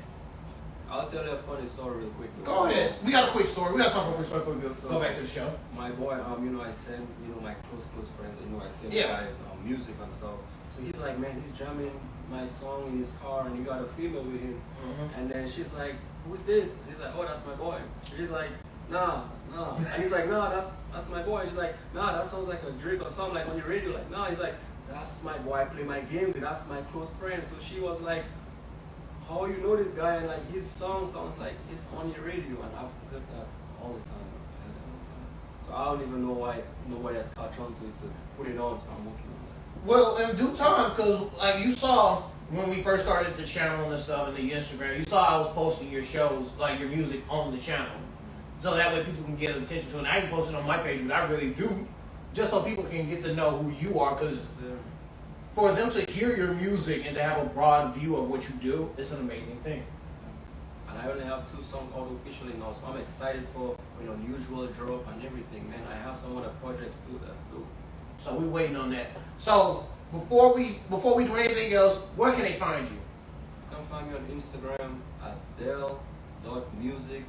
I'll tell you a funny story real quick. Go ahead. We got a quick story. We got to talk about a quick story before we go back to the show. My boy, you know, I send, you know, my close friends, you know, I send guys music and stuff. So he's like, man, he's jamming my song in his car and he got a female with him. Mm-hmm. And then she's like, who's this? And he's like, oh, that's my boy. And he's like, nah. And he's like, nah, that's my boy. And she's like, nah, that sounds like a Drake or something like on the radio. Like, nah, he's like, that's my boy. I play my games with. That's my close friend. So she was like, how you know this guy? And like his song sounds like it's on your radio, and I've heard that all the time. So I don't even know why nobody has caught on to it to put it on. So I'm working on that. Well, in due time, because like you saw when we first started the channel and stuff and the Instagram, you saw I was posting your shows, like your music, on the channel, so that way people can get attention to it. And I even post it on my page, but I really do, just so people can get to know who you are, because for them to hear your music and to have a broad view of what you do, it's an amazing thing. And I only have 2 songs out officially now, so I'm excited for Unusual drop and everything, man. I have some other projects too, that's dope. So we're waiting on that. So before we do anything else, where can they find you? You can find me on Instagram at del.music,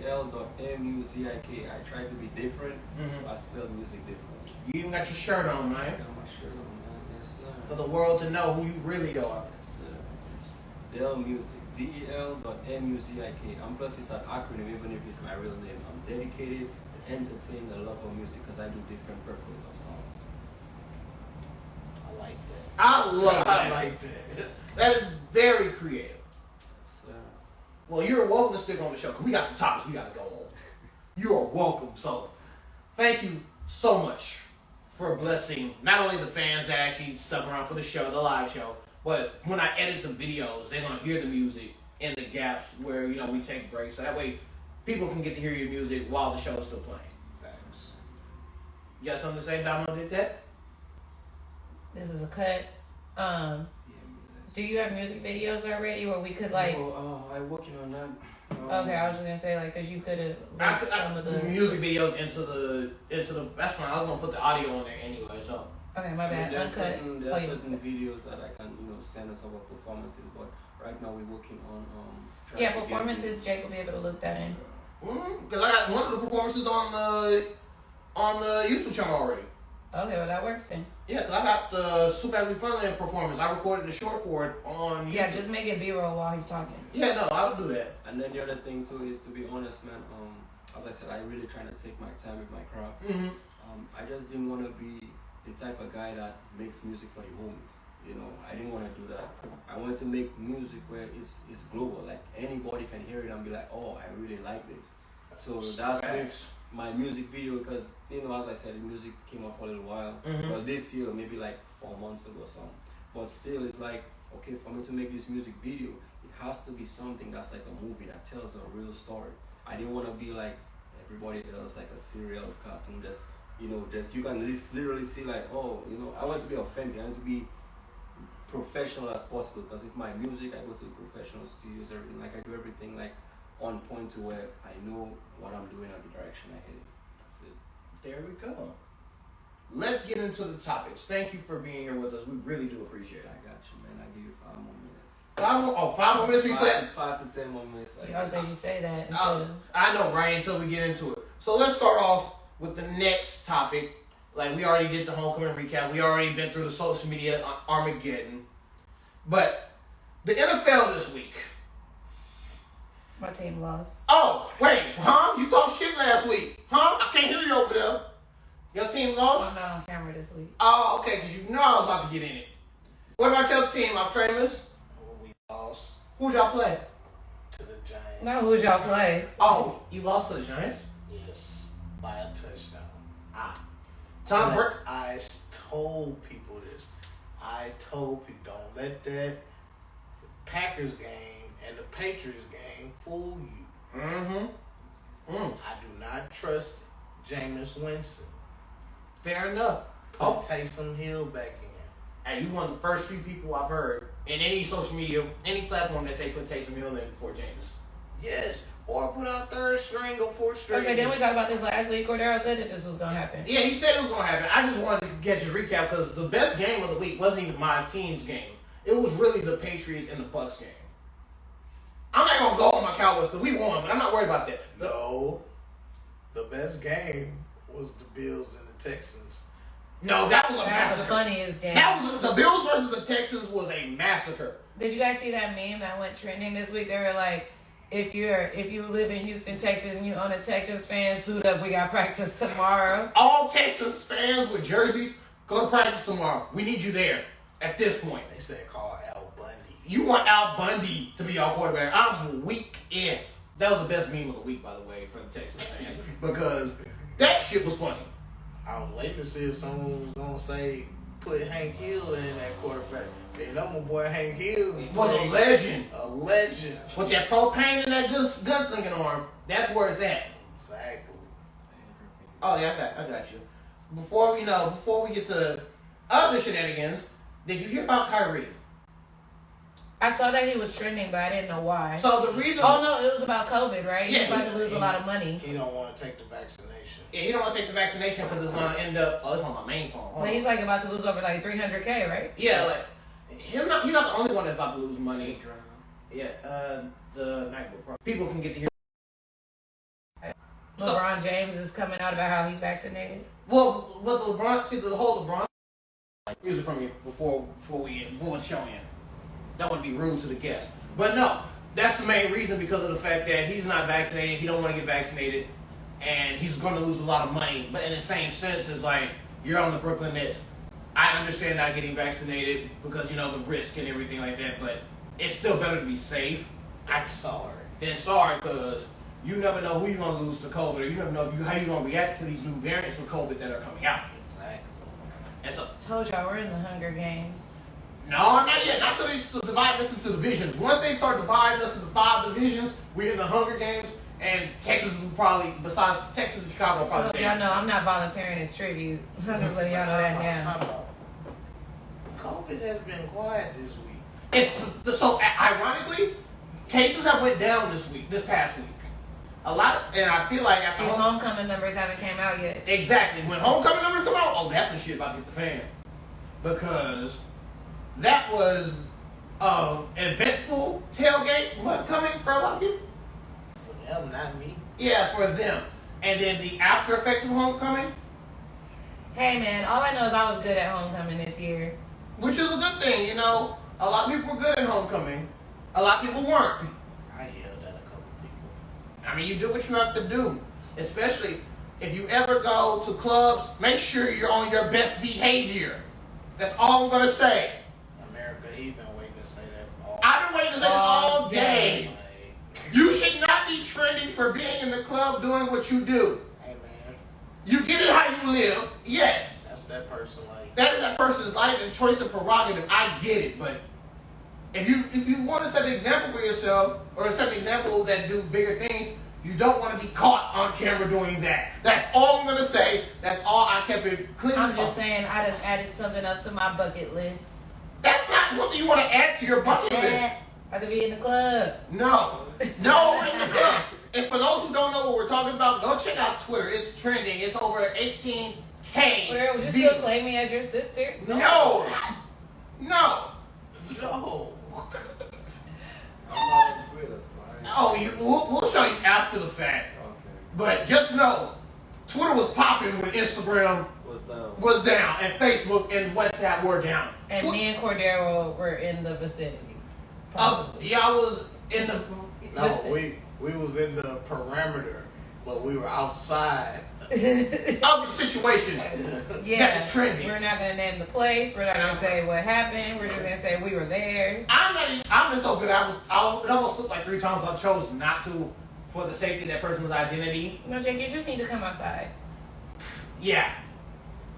del.music. I try to be different, so I spell music different. You even got your shirt on, man. I got my shirt on, man. Yes, sir. For the world to know who you really are. Yes, sir. It's Del Music, del.music. And plus, it's an acronym, even if it's my real name. I'm dedicated to entertain the love of music because I do different purposes of songs. I like that. I love I that. like that. That is very creative. So, Well, you're welcome to stick on the show because we got some topics we got to go over. You are welcome. So, thank you so much for blessing not only the fans that actually stuck around for the show, the live show, but when I edit the videos, they're gonna hear the music in the gaps where we take breaks. So that way, people can get to hear your music while the show is still playing. Thanks. You got something to say, Domino? Did that? This is a cut. Do you have music videos already, or we could like? I'm working on that. Okay, I was just gonna say like, cause you could have linked some of the. music videos into the. That's fine. I was gonna put the audio on there anyway. So. Okay, my bad. There are Uncut. certain videos that I can send us over performances, but right now we're working on trying Yeah, to get performances. Jake will be able to look that in. Because I got one of the performances on the YouTube channel already. Okay, well that works then. Yeah, because I got the Super Athlete Funland performance. I recorded the short for it on YouTube. Yeah, just make it B-roll while he's talking. Yeah, no, I'll do that. And then the other thing too is, to be honest, man. As I said, I really trying to take my time with my craft. Mm-hmm. I just didn't want to be the type of guy that makes music for the homies. I didn't want to do that. I wanted to make music where it's global. Like anybody can hear it and be like, oh, I really like this. So that's with my music video, because as I said, the music came out for a little while. Well, this year, maybe like 4 months ago or something. But still, it's like, okay, for me to make this music video, it has to be something that's like a movie that tells a real story. I didn't want to be like everybody else, like a serial cartoon. Just you can literally see like, oh, I want to be authentic. I want to be professional as possible, because with my music, I go to the professional studios, everything. Like I do everything like on point to where I know what I'm doing and the direction I head. That's it. There we go. Let's get into the topics. Thank you for being here with us. We really do appreciate it. I got you, man. I give you 5 more minutes. 5 more minutes. We play. 5 to 10 more minutes. I was saying you say that. I know, right? Until we get into it. So let's start off with the next topic. Like we already did the homecoming recap. We already been through the social media Armageddon. But the NFL this week. My team lost. Oh, wait, huh? You talked shit last week, huh? I can't hear you over there. Your team lost? I'm not on camera this week. Oh, okay, because I was about to get in it. What about your team, Travis? We lost Who'd y'all play? to the Giants. Not who'd y'all play. Oh, you lost to the Giants? Yes, by a touchdown. Tom But I told people this. I told people, don't let that Packers game and the Patriots game fool you. Mm-hmm. I do not trust Jameis Winston. Fair enough. Put Taysom Hill back in. And you one of the first few people I've heard in any social media, any platform that say put Taysom Hill in before James. Yes, or put out third string or fourth string. Okay, didn't we talk about this last week? Cordero said that this was going to happen. Yeah, he said it was going to happen. I just wanted to get his recap because the best game of the week wasn't even my team's game. It was really the Patriots and the Bucks game. I'm not going to go on my Cowboys because we won, but I'm not worried about that. No, the best game was the Bills and the Texans. No, that was a That's the massacre. funniest game. That was the Bills versus the Texans was a massacre. Did you guys see that meme that went trending this week? They were like, if you live in Houston, Texas, and you own a Texans fan, suit up. We got practice tomorrow. All Texans fans with jerseys, go to practice tomorrow. We need you there at this point. They said call Al Bundy. You want Al Bundy to be our quarterback. I'm weak if. That was the best meme of the week, by the way, for the Texans fans. Because that shit was funny. I was waiting to see if someone was going to say, put Hank Hill in that quarterback. They know my boy Hank Hill Was a legend. A legend. With that propane and that gunslinging arm, that's where it's at. Exactly. Oh yeah, I got you. Before we get to other shenanigans, did you hear about Kyrie? I saw that he was trending, but I didn't know why. So the reason. Oh no, it was about COVID, right? Yeah, He's about to lose a lot of money. He don't want to take the vaccination. Yeah, he don't want to take the vaccination because it's gonna end up. Oh, it's on my main phone. Hold But on. he's like about to lose over like $300K, right? Yeah, like he's not the only one that's about to lose money. Yeah, the MacBook Pro. People can get to hear. LeBron James is coming out about how he's vaccinated. Well, with LeBron, see the whole LeBron music from you before the show end. Don't want to be rude to the guests, but no, that's the main reason because of the fact that he's not vaccinated. He don't want to get vaccinated, and he's going to lose a lot of money. But in the same sense, it's like you're on the Brooklyn Nets. I understand not getting vaccinated because you know the risk and everything like that, but it's still better to be safe. I'm sorry. Than sorry because you never know who you're going to lose to COVID, or you never know how you're going to react to these new variants of COVID that are coming out. Exactly. And so, Told y'all we're in the Hunger Games. no, not yet. Not until they divide us into divisions. Once they start dividing us into 5 divisions, we're in the Hunger Games, and Texas will probably, besides Texas and Chicago, probably. Y'all know I'm not volunteering as tribute. I'm just letting y'all know that now. Time out. COVID has been quiet this week. It's so ironically, cases have went down this past week. A lot, and I feel like after These homecoming numbers haven't came out yet. exactly when homecoming numbers come out, oh, that's when shit about to hit the fan, because that was eventful tailgate coming for a lot of people. For them, not me. Yeah, for them, and then the after effects of homecoming, Hey man, all I know is I was good at homecoming this year. which is a good thing, you know. A lot of people were good at homecoming, a lot of people weren't. I yelled at a couple people. I mean, you do what you have to do, especially if you ever go to clubs. Make sure you're on your best behavior. That's all I'm gonna say. America, he's been waiting to say that all. I've been waiting to say this all day. Like, You should not be trending for being in the club doing what you do. hey man, You get it how you live, yes. that's that person. Like, That is that person's life and choice and prerogative. I get it, but if you want to set an example for yourself or set an example that do bigger things, you don't want to be caught on camera doing that. That's all I'm gonna say. That's all I kept it clean. I'm just saying I done added something else to my bucket list. That's not what you want to add to your bucket list. I to be in the club. No in the club. And for those who don't know what we're talking about, go check out Twitter. It's trending. It's over 18K. Where would you views. still claim me as your sister? No. no. I'm not on Twitter, so Oh, we'll show you after the fact. Okay. But just know, Twitter was popping when Instagram What's down? was down, and Facebook and WhatsApp were down. And me and Cordero were in the vicinity. Y'all was in the. No, Listen. we was in the perimeter, but we were outside. Of the situation. Yeah, That is trending. we're not gonna name the place. We're not gonna say what happened. We're just gonna say we were there. I'm just so good. It almost looked like 3 times I chose not to for the safety of that person's identity. No, Jake, you just need to come outside. Yeah.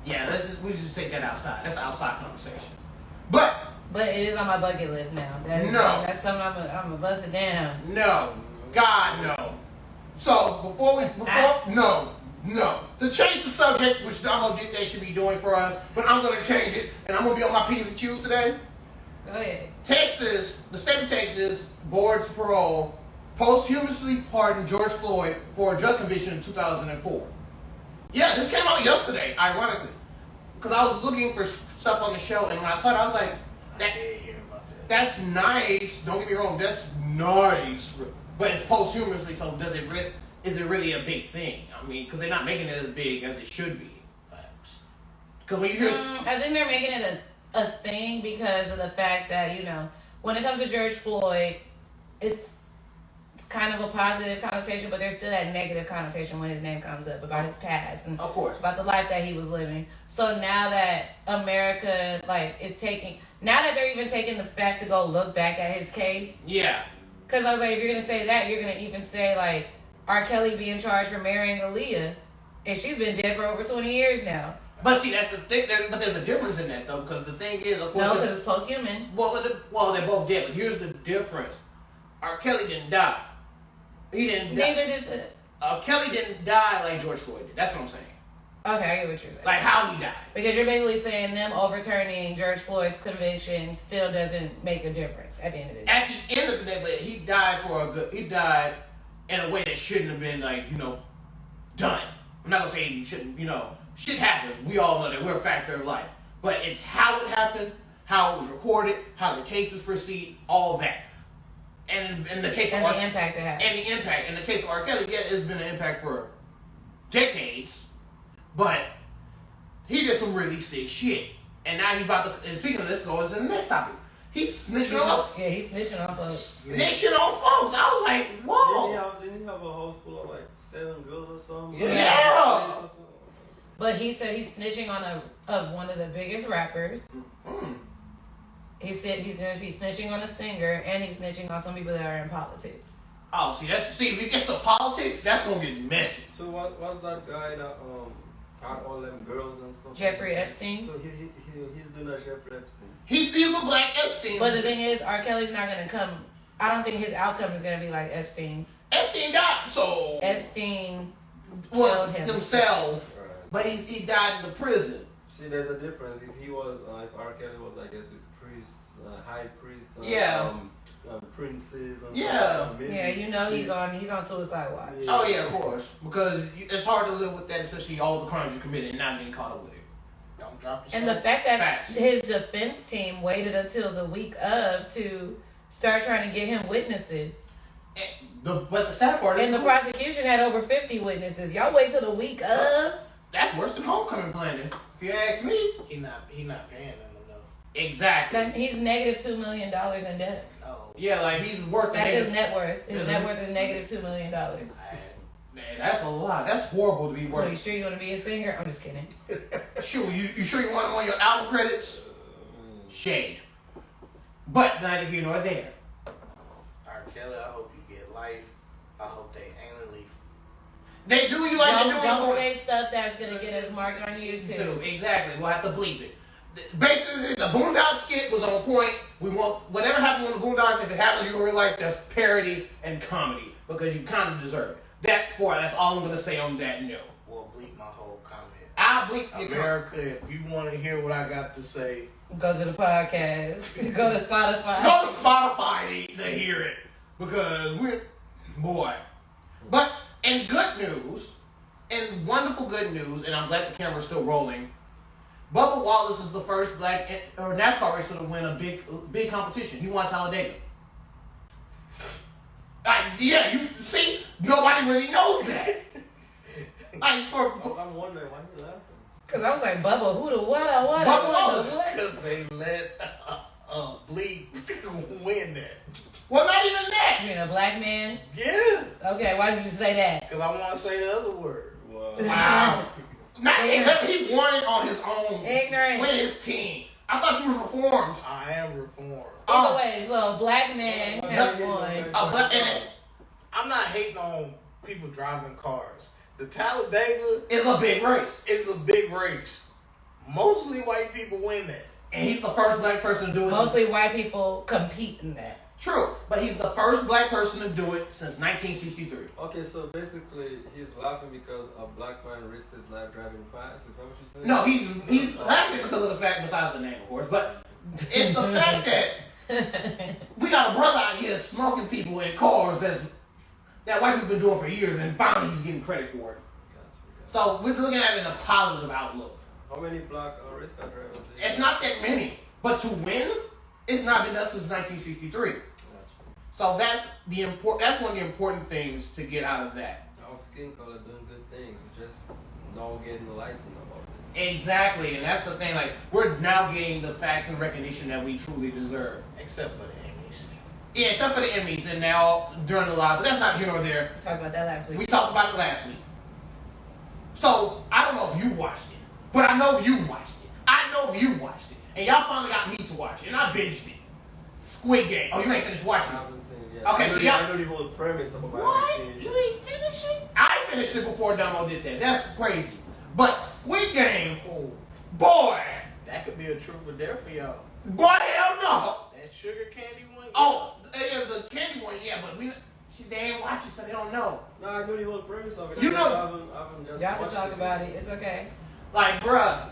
We just take that outside. That's an outside conversation. But But it is on my bucket list now. That is No. That's something I'm gonna bust it down. no, God no. So no. To change the subject, which Damo did they should be doing for us, but I'm gonna change it, and I'm gonna be on my P's and Q's today. Go ahead. Texas, the state of Texas, boards parole, posthumously pardoned George Floyd for a drug conviction in 2004. Yeah, this came out yesterday, ironically. Because I was looking for stuff on the show, and when I saw it, I was like, I did hear about that. that's nice. Don't get me wrong, that's nice. But it's posthumously, so is it really a big thing? I mean, because they're not making it as big as it should be. Facts. Because when you hear... I think they're making it a thing because of the fact that, you know, when it comes to George Floyd, it's kind of a positive connotation, but there's still that negative connotation when his name comes up about his past and Of course. about the life that he was living. So now that America now that they're even taking the fact to go look back at his case, Yeah. because I was like, if you're gonna say that, you're gonna even say like R. Kelly being charged for marrying Aaliyah, and she's been dead for over 20 years now. But see, that's the thing. But there's a difference in that, though, because the thing is, of course... No, because it's post-human. Well, they're both dead, but here's the difference. R. Kelly didn't die. He didn't die. Neither did the. Kelly didn't die like George Floyd did. That's what I'm saying. Okay, I get what you're saying. Like how he died. Because you're basically saying them overturning George Floyd's conviction still doesn't make a difference at the end of the day. At the end of the day, but he died he died in a way that shouldn't have been done. I'm not gonna say he shouldn't, shit happens. We all know that we're a factor of life. But it's how it happened, how it was recorded, how the cases proceed, all that. And in the case And of the impact it had. And the impact. In the case of R. Kelly, yeah, it's been an impact for decades, but he did some really sick shit. And now he's about to, and speaking of this, goes to the next topic. He's snitching on. Yeah, he's snitching on folks. Snitching on folks. I was like, whoa. Didn't he have a house full of like 7 girls or something? Yeah. But he said he's snitching on one of the biggest rappers. Mm. He said he's gonna be snitching on a singer, and he's snitching on some people that are in politics. Oh, if it gets to politics, that's gonna get messy. So what's that guy that got all them girls and stuff? Jeffrey Epstein. So he's doing a Jeffrey Epstein. He's a black Epstein. But the thing is, R. Kelly's not gonna come. I don't think his outcome is gonna be like Epstein's. Epstein died, so Epstein well, killed himself, Right. but he died in the prison. See, there's a difference. If R. Kelly was, I guess, with priests, high priests, princes, and stuff, maybe, Yeah, he's on suicide watch. Yeah. Oh yeah, of course, because it's hard to live with that, especially all the crimes you committed and not getting caught up with it. Don't drop the And the fact that Facts. his defense team waited until the week of to start trying to get him witnesses. But the sad part is, And the prosecution had over 50 witnesses. Y'all wait till the week of? that's worse than homecoming planning, if you ask me. He not paying them enough. Exactly. He's negative $2 million in debt. No. Yeah, like he's worth. That's his net worth. His Is net it? worth is negative $2 million. Man, that's a lot. That's horrible to be Well, you worth. sure you want to be a singer? I'm just kidding. Sure, you sure you want him on your album credits? Shade. But neither here nor there. R. Kelly, I hope you get life. I hope they anally. They do you like they do Don't you say stuff that's going to get us marked on YouTube. Exactly. We'll have to bleep it. Basically, the Boondocks skit was on point. We want whatever happened on the Boondocks. If it happens in real life, that's parody and comedy because you kind of deserve it. That's all I'm gonna say on that note. We'll bleep my whole comment. I'll bleep your America, if you want to hear what I got to say, Go to the podcast. Go to Spotify. Go to Spotify to hear it because boy. But in good news, in wonderful good news, and I'm glad the camera's still rolling. Bubba Wallace is the first black NASCAR racer to win a big competition. He won Talladega. Yeah, you see, nobody really knows that. I'm wondering why he left. Because I was like, Bubba, who the what? Bubba Wallace. because they let Bleak win that. Well, not even that. You mean a black man? Yeah, Okay, why did you say that? because I want to say the other word. Wow. He won it on his own. Ignorant. With his team. I thought you were reformed. I am reformed. Either way, so a black man has won. I'm not hating on people driving cars. The Talladega It's a big race. is a big race. Mostly white people win that. And he's the first black person to do it. Mostly white people compete in that. True. But he's the first black person to do it since 1963. Okay, so basically he's laughing because a black man risked his life driving fast. Is that what you're saying? No, he's laughing because of the fact, besides the name, of course, but it's the fact that we got a brother out here smoking people in cars that white people been doing for years, and finally he's getting credit for it. So we're looking at it in a positive outlook. How many black race car drivers? It's not that many, but to win, it's not been done since 1963. So that's one of the important things to get out of that. Our skin color doing good things, just not getting enlightened about it. Exactly, and that's the thing. Like we're now getting the facts and recognition that we truly deserve. Except for the Emmys. Yeah, except for the Emmys, and now during the live, but that's not here nor there. We talked about that last week. We talked about it last week. So I don't know if you watched it, but I know you watched it. I know if you watched it, and y'all finally got me to watch it, and I binged it. Squid Game. Oh, you ain't finished watching I it. haven't seen it yet. Okay, so y'all. I know the whole premise of it. What? You ain't finished it? I finished it before Damo did that. That's crazy. But Squid Game, oh, boy, That could be a truth or dare for y'all. boy, hell no. That sugar candy one? Oh, the candy one, yeah, but They ain't watching, so they don't know. No, I know the whole premise of it. You know- I haven't just Y'all can watched talk it. about it. It's okay. Like, bruh.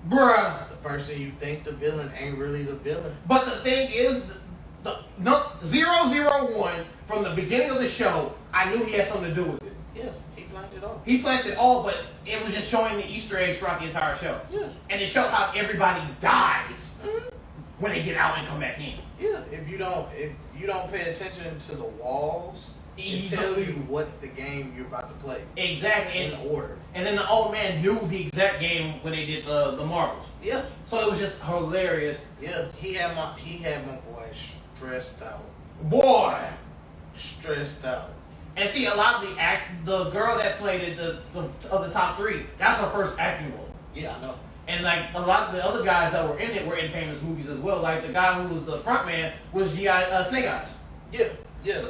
The person you think the villain ain't really the villain. But the thing is, no 001 from the beginning of the show, I knew he had something to do with it. Yeah, he planned it all. He planned it all, but it was just showing the Easter eggs throughout the entire show. Yeah. And it showed how everybody dies when they get out and come back in. Yeah, if you don't pay attention to the walls, it tells you what the game you're about to play Exactly. in order. And then the old man knew the exact game when they did the marbles. Yeah, So it was just hilarious. yeah. He had my boy stressed out. Boy. Stressed out. And see, a lot of the girl that played it, of the top three, that's her first acting role. Yeah, I know. And like a lot of the other guys that were in it were in famous movies as well. Like the guy who was the front man was Snake Eyes. Yeah, yeah.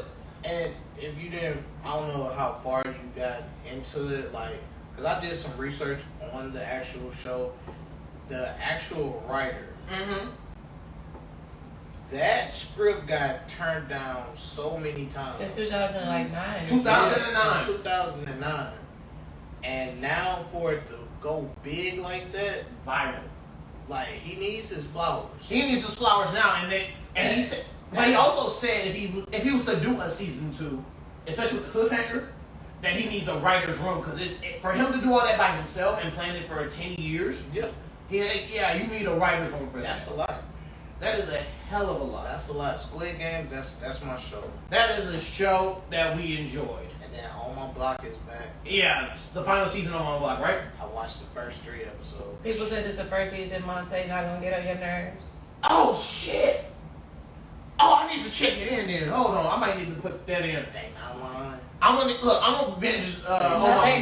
And if you didn't, I don't know how far you got into it, like, because I did some research on the actual show. The actual writer, Mm-hmm. that script got turned down so many times. Since 2009. 2009. Since 2009. And now for it to go big like that, Viral. like, he needs his flowers. He needs his flowers now, and he said, but he also said if he was to do a season 2, especially with the cliffhanger, that he needs a writer's room because for him to do all that by himself and plan it for 10 years, Yeah, you need a writer's room for that. that's a lot. That is a hell of a lot. That's a lot. Squid Game, that's my show. That is a show that we enjoyed. And then On My Block is back. Yeah, the final season on my block, right? I watched the first 3 episodes. People said this the first season. Monse not gonna get on your nerves. Oh shit! Oh, I need to check it in then. Hold on, I might need to put that in. They not lying. I'm gonna binge. They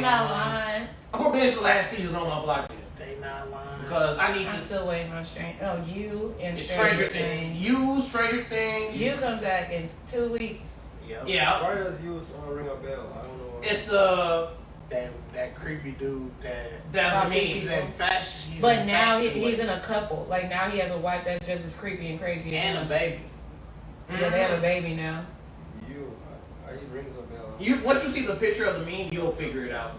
not lying. I'm gonna binge the last season on my block then They not lying. because I need I'm to. still waiting on you and Stranger Things. You, Stranger Things. You comes back in 2 weeks. Yep. Yeah, Why does you ring a bell? I don't know. it's the That creepy dude That's me. he's in fashion. But now he's in a couple. Like now he has a wife that's just as creepy and crazy as and a him. baby. Yeah, they have a baby now. I rings a bell. You once you see the picture of the meme, you'll figure it out.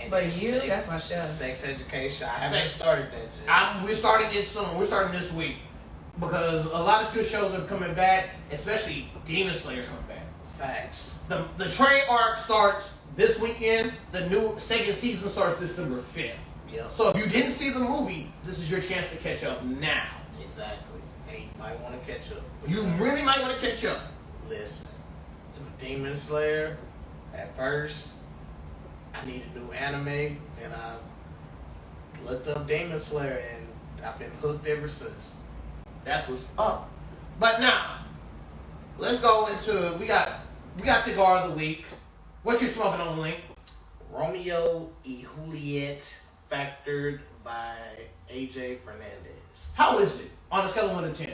And But then you, that's my show. sex education. I haven't started that yet. We're starting it soon. We're starting this week because a lot of good shows are coming back, especially Demon Slayer's coming back. Facts. The train arc starts this weekend. The new second season starts December 5th. Yep. So if you didn't see the movie, this is your chance to catch up now. Exactly. And you might want to catch up. You really might want to catch up. Listen. Demon Slayer. At first, I need a new anime, and I looked up Demon Slayer, and I've been hooked ever since. That's what's up. But now, let's go into we got cigar of the week. What you smoking on, Link? Romeo y Juliet, factored by AJ Fernandez. How is it on a scale of 1 to 10?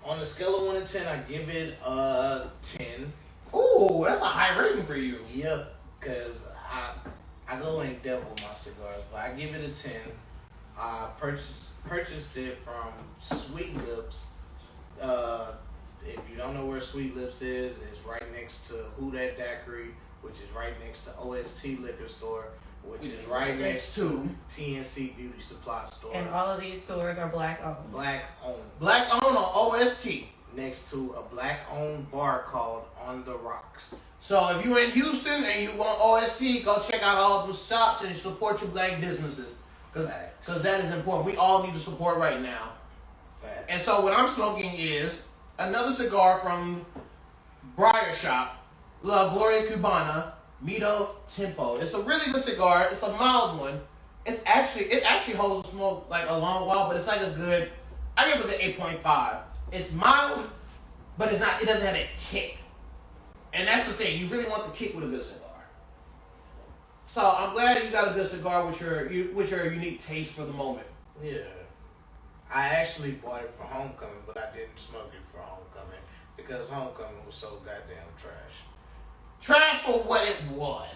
On a scale of 1 to 10, I give it a 10. Ooh, that's a high rating for you. Yep, because I go in depth with my cigars, but I give it a 10. I purchased it from Sweet Lips. If you don't know where Sweet Lips is, it's right next to Who Dat Daiquiri, which is right next to OST Liquor Store, which is right next to TNC Beauty Supply Store. And all of these stores are black owned. Black owned. Black owned on OST. Next to a black owned bar called On the Rocks. So if you in Houston and you want OST, go check out all of those shops and support your black businesses. Because that is important. We all need to support right now. Facts. And so what I'm smoking is another cigar from Briar Shop, La Gloria Cubana, Mito Tempo. It's a really good cigar. It's a mild one. It actually holds a smoke like a long while, but it's like a good, I give it a good 8.5. It's mild, but it doesn't have that kick. And that's the thing. You really want the kick with a good cigar. So I'm glad you got a good cigar with your unique taste for the moment. Yeah. I actually bought it for homecoming, but I didn't smoke it for homecoming because homecoming was so goddamn trash. Trash for what it was.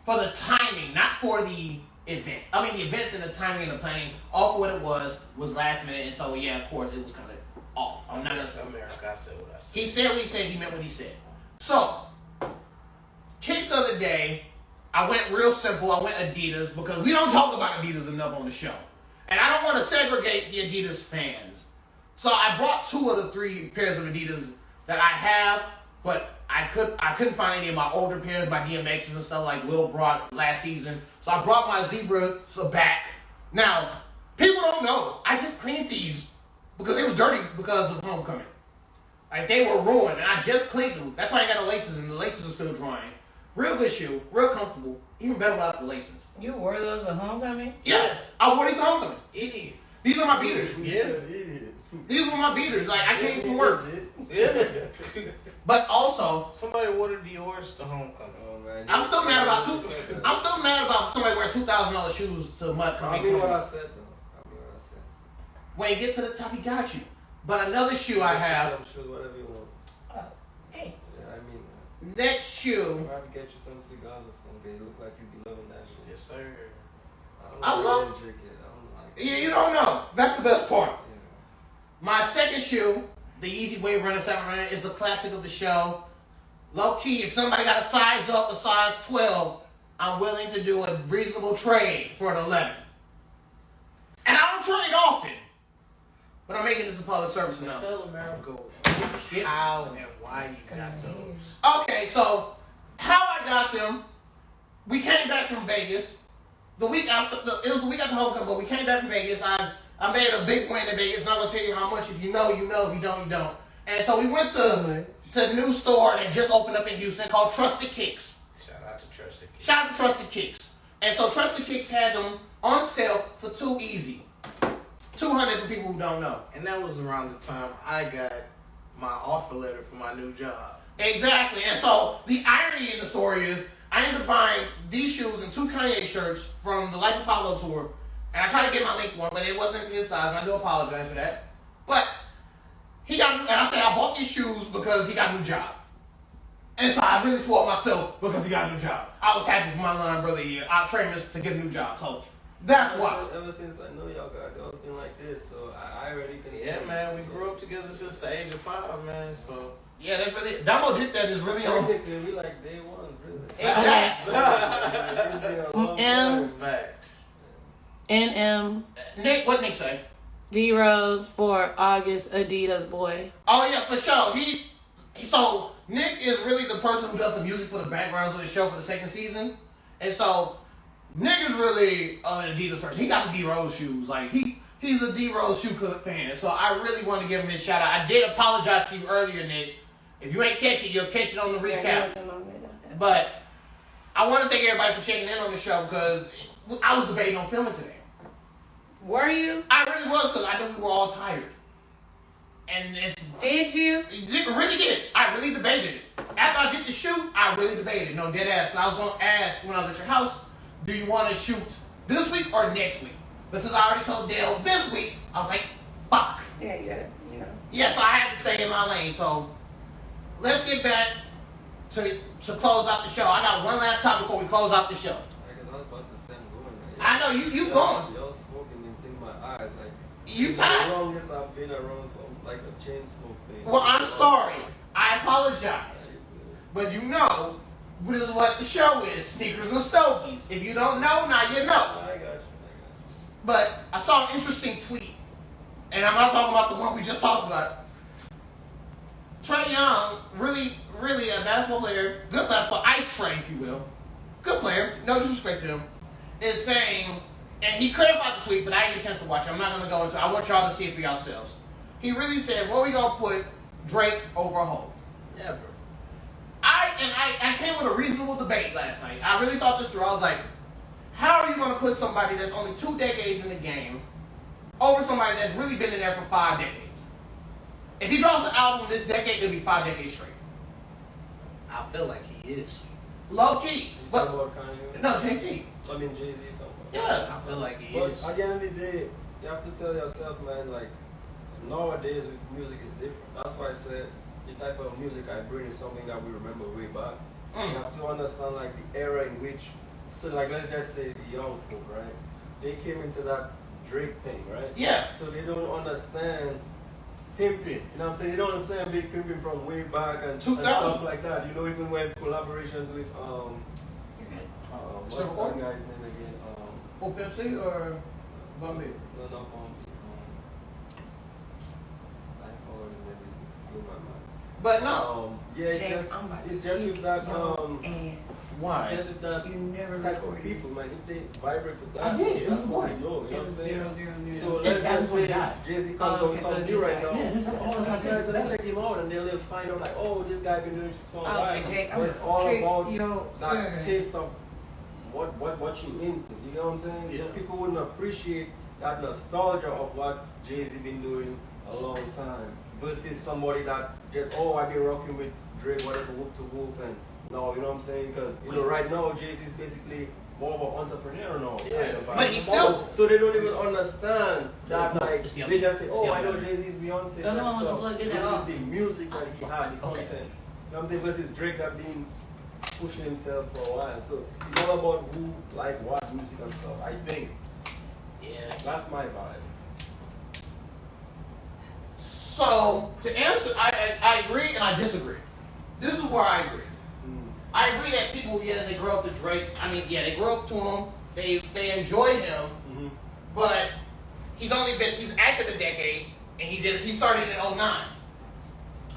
For the timing, not for the event. I mean, the events and the timing and the planning, all for what it was last minute. And so, yeah, of course, it was kind of off. I'm not gonna say. America, I said what I said. He said what he said, he meant what he said. So, Kicks the other day, I went real simple. I went Adidas because we don't talk about Adidas enough on the show. And I don't want to segregate the Adidas fans. So I brought 2 of the 3 pairs of Adidas that I have, but I couldn't find any of my older pairs, my DMXs and stuff like Will brought last season. So I brought my Zebras back. Now, people don't know. I just cleaned these because they was dirty because of homecoming. Like, they were ruined, and I just cleaned them. That's why I got the laces, and the laces are still drying. Real good shoe, real comfortable. Even better without the laces. You wore those at homecoming? Yeah, I wore these to homecoming. Idiot. These are my beaters. Yeah. These were my beaters. Like, I came from work. Yeah. But also, Somebody ordered Dior's to homecoming. Oh, man. I'm still mad about somebody wearing $2,000 shoes to mud. I mean what I said, though. I mean what I said. When you get to the top, he got you. But another shoe I have. Some shoes, whatever you want. Hey. Yeah, I mean, Next shoe. probably get you some cigars or something. It look like you be loving that shit. Yes, sir. I love- drink it. I don't like Yeah, you don't know. That's the best part. Yeah. My second shoe, the Easy Wave Runner 7 Runner, is a classic of the show. Low key, if somebody got a size up, a size 12, I'm willing to do a reasonable trade for an 11. And I don't trade often. But I'm making this a public service Now announcement. tell America Yeah. how and why you got those. Okay, so how I got them, we came back from Vegas. The week after, it was the week after homecoming, but we came back from Vegas. I made a big win in Vegas, and I'm going to tell you how much. If you know, you know. If you don't, you don't. And so we went to a new store that just opened up in Houston called Trusted Kicks. Shout out to Trusted Kid. Shout out to Trusted Kicks. And so Trusted Kicks had them on sale for $2 easy. $200 for people who don't know. And that was around the time I got my offer letter for my new job. Exactly. And so the irony in the story is I ended up buying these shoes and 2 Kanye shirts from the Life of Pablo tour. And I tried to get my Link one, but it wasn't his size. And I do apologize for that. But he got, and I said I bought these shoes because he got a new job. And so I really spoiled myself because he got a new job. I was happy for my line brother here. I trained us to get a new job. So that's why. Ever since I know y'all guys, y'all been like this, so I already can Yeah, man, we grew up together since the age of 5, man. So Yeah, that's really, Damo did that is really on. Technically, we like day one, really. Exactly. It's been a long time. fact. NM Nick, what Nick say? D Rose for August Adidas boy. Oh yeah, for sure. So Nick is really the person who does the music for the backgrounds of the show for the second season, and so Nick is really an Adidas person. He got the D Rose shoes. Like he's a D Rose shoe fan. So I really want to give him this shout out. I did apologize to you earlier, Nick. If you ain't catch it, you'll catch it on the recap. But I want to thank everybody for checking in on the show because I was debating on filming today. Were you? I really was because I knew we were all tired. And it's Did you? really did. I really debated it. After I did the shoot, I really debated. No, dead ass. 'Cause I was going to ask when I was at your house, do you want to shoot this week or next week? But since I already told Dale this week, I was like, fuck. Yeah, you got it. You know. Yeah, so I had to stay in my lane. So let's get back to close out the show. I got one last topic before we close out the show. Because I was about to say I'm going. I know, you gone. Y'all smoking in my eyes. Like, You it's tired? the longest I've been around some, like a chain smoke thing. Well, I'm sorry. I apologize. But you know, this is what the show is, Sneakers and Stogies. If you don't know, now you know. I got you. But I saw an interesting tweet, and I'm not talking about the one we just talked about. Trae Young, really a basketball player, good basketball, ice train, if you will. Good player, no disrespect to him, is saying, and he clarified the tweet, but I didn't get a chance to watch it. I'm not going to go into it. I want y'all to see it for yourselves. He really said, what are we going to put Drake over Hov? Never. I came with a reasonable debate last night. I really thought this through. I was like, how are you going to put somebody that's only 2 decades in the game over somebody that's really been in there for 5 decades? If he drops an album this decade, it'll be 5 decades straight. I feel like he is. Low key. You But talking about Kanye? no, Jay-Z. I mean Jay-Z talking about. Yeah. I feel like he But is. at the end of the day, you have to tell yourself, man, like, nowadays with music is different. That's why I said the type of music I bring is something that we remember way back. You have to understand, like, the era in which, so, like, let's just say the young folk, right? They came into that Drake thing, right? Yeah. So they don't understand pimping. You know what I'm saying? You don't understand big pimping from way back and 2000. stuff like that. You know, even when collaborations with what's Civil that War? guy's name again? Oh, Pepsi or Bombay? No, not Bombay. I forgot his name. It blew my mind. But no. Yeah, James, I'm about it's to just kick with that your ass. Why? just with that You never type of recorded. people, man. If they vibrate to I that, did, it that's was what I one. know. You know It what I'm was saying? 000. So Yeah, let's that's just what say he got. Jay-Z comes Oh, out okay, with so something new just right that. now. Yeah, just that. All the guys that check him out and they'll find out like, oh, this guy been doing this for a I was while. like, Jake, But it's all about yo, that taste of what you into. You know what I'm saying? So Yeah. people wouldn't appreciate that nostalgia of what Jay-Z been doing a long time versus somebody that just, oh, I been rocking with Drake, whatever, whoop to whoop, and no, you know what I'm saying? Because you know, right now Jay-Z's basically more of an entrepreneur now. Yeah. Kind of, But he's still- so they don't even understand that No, like it's the they just say, other- oh, it's the I know other. Jay-Z's Beyonce. The other one was so plugged in this at all. is the music that he had, the Okay. content. You know what I'm saying? Versus Drake that been pushing himself for a while. So it's all about who like what music and stuff. I think Yeah. that's my vibe. So to answer, I agree and I disagree. This is where I agree. I agree that people, yeah, they grow up to Drake. I mean, yeah, they grow up to him. They enjoy him, Mm-hmm. but he's acted a decade, and he started in 09.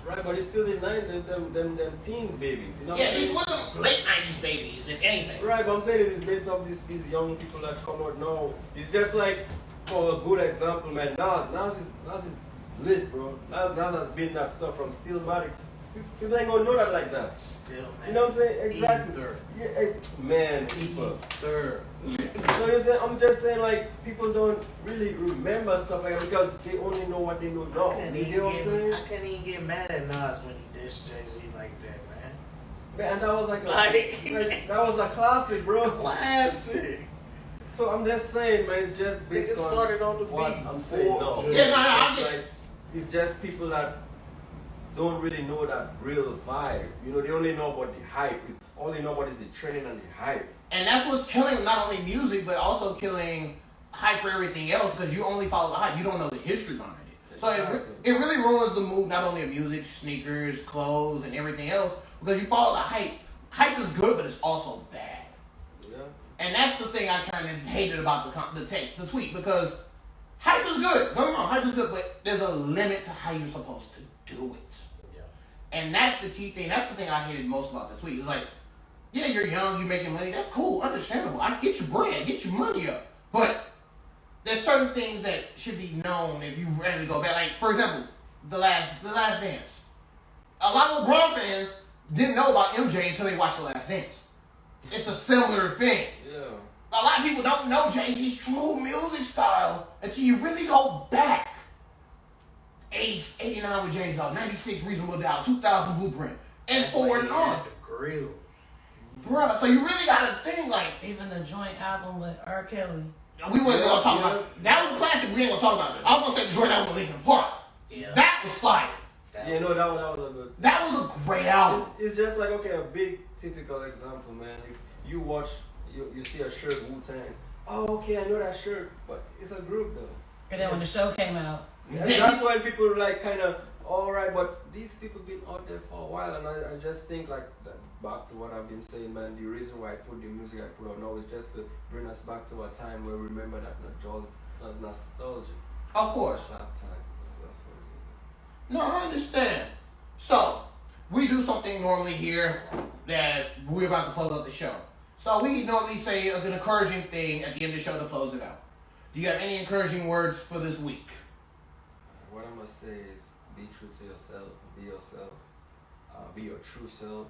Right, but it's still the them teens babies. You know what Yeah, I'm he's saying? one of them late 90s babies, if anything. Right, but I'm saying this is based off these young people that come out now. It's just like, for a good example, man, Nas is lit, bro. Nas has been that stuff from Stillmatic. People ain't gonna know that like that. Still, man. You know what I'm saying? Exactly. Ether. Yeah, man, people. Ether. So you say, I'm just saying, like, people don't really remember stuff like that because they only know what they know now. You know what I'm saying? I can't even get mad at Nas when he dissed Jay-Z like that, man. Man, that was like Like- that was a classic, bro. Classic. So I'm just saying, man, it's just based Nigga on started on the what beat I'm saying. before No, Jay-Z. Yeah, no, I it's, get like, it's just people that don't really know that real vibe. You know, they only know about the hype. All they know about is the trending and the hype. And that's what's killing not only music, but also killing hype for everything else, because you only follow the hype. You don't know the history behind it. So it really ruins the mood, not only of music, sneakers, clothes, and everything else, because you follow the hype. Hype is good, but it's also bad. Yeah. And that's the thing I kind of hated about the tweet, because hype is good. Don't get me wrong, hype is good, but there's a limit to how you're supposed to do it. Yeah. And that's the key thing. That's the thing I hated most about the tweet. It's like, yeah, you're young, you're making money. That's cool, understandable. I get your bread, get your money up. But there's certain things that should be known if you really go back. Like, for example, the last dance. A lot of LeBron fans didn't know about MJ until they watched The Last Dance. It's a similar thing. Yeah. A lot of people don't know Jay-Z's true music style until you really go back. 89 with Jay-Z, 96 Reasonable Doubt, 2000 Blueprint, and forward and on. The grill. Bruh, so you really gotta think like, Even the joint album with R. Kelly. we wasn't gonna talk about that was a classic, we ain't gonna talk about it. I was gonna say the joint album with Linkin Park. Yeah. That was fire. Yeah, no, that was a good. That was a great album. It's just like, okay, a big typical example, man. If you watch, you see a shirt, Wu-Tang. Oh, okay, I know that shirt, but it's a group though. And then when the show came out, And that's why people are like kind of, all right, but these people been out there for a while, and I just think like that, back to what I've been saying, man. The reason why I put the music I put on now is just to bring us back to a time where we remember that nostalgia. Of course. That time. That's what it is. No, I understand. So, we do something normally here that we're about to close out the show. So we normally say an encouraging thing at the end of the show to close it out. Do you have any encouraging words for this week? What I must say is be true to yourself, be your true self.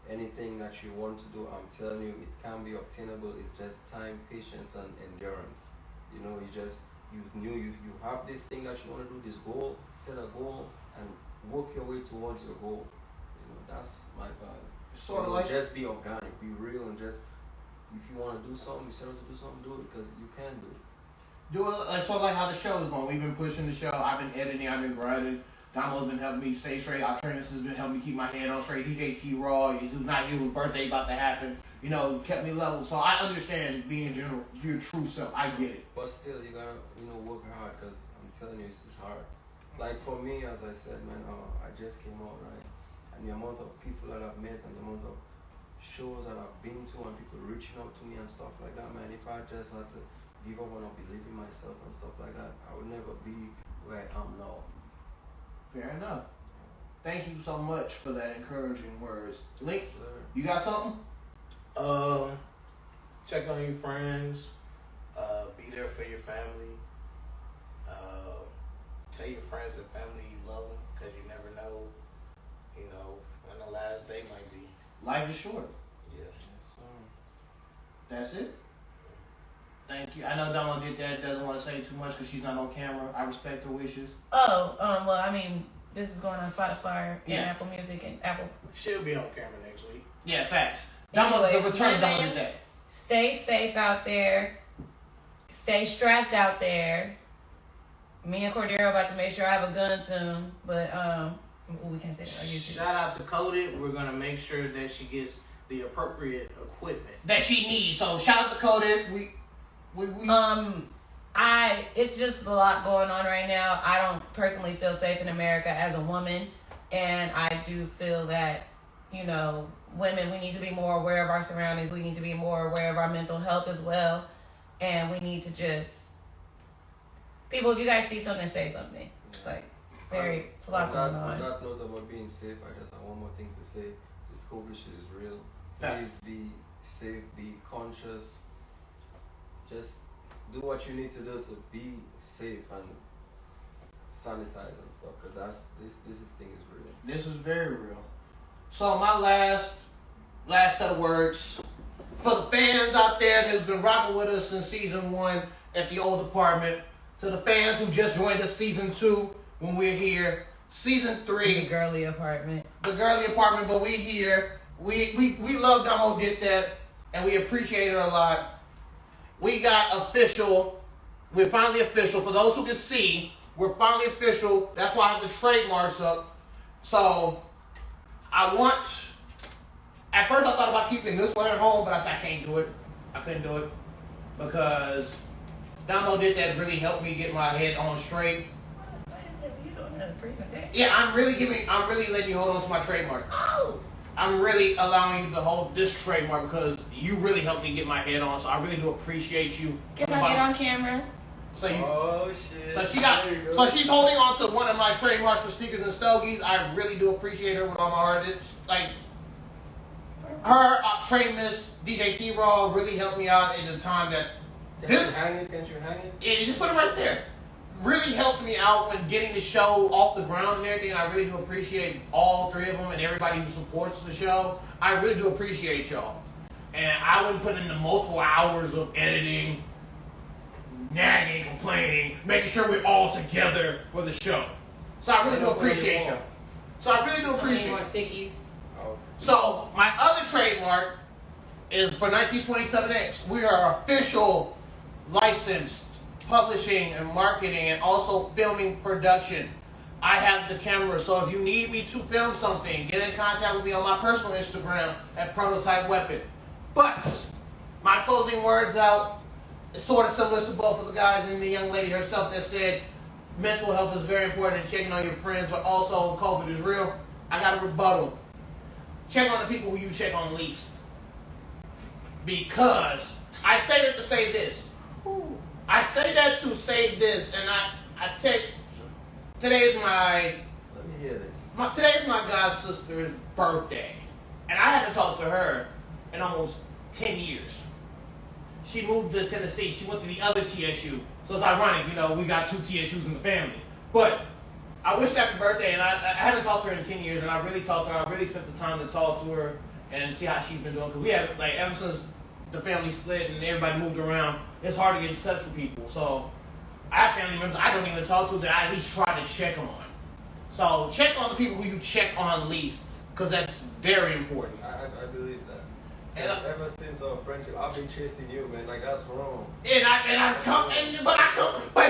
Anything that you want to do, I'm telling you, it can be obtainable. It's just time, patience, and endurance. You know, you have this thing that you want to do, this goal, set a goal, and work your way towards your goal. You know, that's my vibe. Sort of You know, like just be organic, be real, and just if you want to do something, you set out to do something, do it because you can do it. do it like sort of like how the show is going. We've been pushing the show. I've been editing. I've been grinding. Domo's been helping me stay straight. Our trainers has been helping me keep my head on straight. DJ T Raw, who's not you, whose birthday about to happen. You know, kept me level. So I understand being general, your true self. I get it. But still, you gotta work hard because I'm telling you, it's hard. Like for me, as I said, man, I just came out, right? And the amount of people that I've met and the amount of shows that I've been to and people reaching out to me and stuff like that, man, if I just had to give up on believing myself and stuff like that, I would never be where I am now. Fair enough. Thank you so much for that encouraging words. Link, Sir. you got something? Check on your friends. Be there for your family. Tell your friends and family you love them, because you never know, when the last day might be. Life is short. Yeah. Yes, sir. That's it. Thank you. I know Donald did that. Doesn't want to say too much because she's not on camera. I respect her wishes. Oh, well, I mean, this is going on Spotify and Yeah. Apple Music and Apple. She'll be on camera next week. Yeah, facts. Donald, the Anyways, return of Donald women, did that. Stay safe out there. Stay strapped out there. Me and Cordero about to make sure I have a gun soon, but we can't say that on YouTube. Shout out to Coded. We're gonna make sure that she gets the appropriate equipment. That she needs. So shout out to Cody. We It's just a lot going on right now. I don't personally feel safe in America as a woman, and I do feel that, women, we need to be more aware of our surroundings. We need to be more aware of our mental health as well, and we need to just, people, if you guys see something, say something. Like, it's a lot going On on. that note about being safe, I just have one more thing to say. This COVID shit is real. Facts. Please be safe, be conscious. Just do what you need to do to be safe and sanitize and stuff. Because this thing is real. This is very real. So my last set of words for the fans out there that's been rocking with us since season 1 at the old apartment, to the fans who just joined us season 2 when we're here, season 3, The girly apartment. the girly apartment, but we here. We love Damo did that, and we appreciate it a lot. We got official. We're finally official. For those who can see, we're finally official. That's why I have the trademarks up. So at first I thought about keeping this one at home, but I said I can't do it. I couldn't do it because Damo did that really helped me get my head on straight. You doing a presentation? Yeah, I'm really letting you hold on to my trademark. Oh! I'm really allowing you to hold this trademark because you really helped me get my head on, so I really do appreciate you. Guess I get on camera. So you, Oh shit. so There you go. she's holding on to one of my trademarks for Sneakers and Stogies. I really do appreciate her with all my heart. It's like her trading this DJ T-Raw really helped me out in the time that Can't you hang it? yeah, you just put it right there. Really helped me out when getting the show off the ground and everything. And I really do appreciate all 3 of them and everybody who supports the show. I really do appreciate y'all. And I wouldn't put in the multiple hours of editing, nagging, complaining, making sure we're all together for the show. So I really do appreciate y'all. So I really do Need appreciate more it. stickies. Oh. So my other trademark is for 1927X. We are official licensed publishing and marketing and also filming production. I have the camera, so if you need me to film something, get in contact with me on my personal Instagram at Prototype Weapon. But my closing words out is sort of similar to both of the guys and the young lady herself that said mental health is very important and checking on your friends, but also COVID is real. I got a rebuttal. Check on the people who you check on least. Because I say that to say this. I say that to say this, and I text. Today's Let me hear this. today's my god sister's birthday, and I haven't talked to her in almost 10 years. She moved to Tennessee. She went to the other TSU, so it's ironic, we got 2 TSUs in the family. But I wish happy birthday, and I haven't talked to her in 10 years, and I really talked to her. I really spent the time to talk to her and see how she's been doing, because we have ever since the family split and everybody moved around, it's hard to get in touch with people. So I have family members I don't even talk to that I at least try to check on. So check on the people who you check on least, because that's very important. I believe that. And Ever since our friendship, I've been chasing you, man. Like, that's wrong. But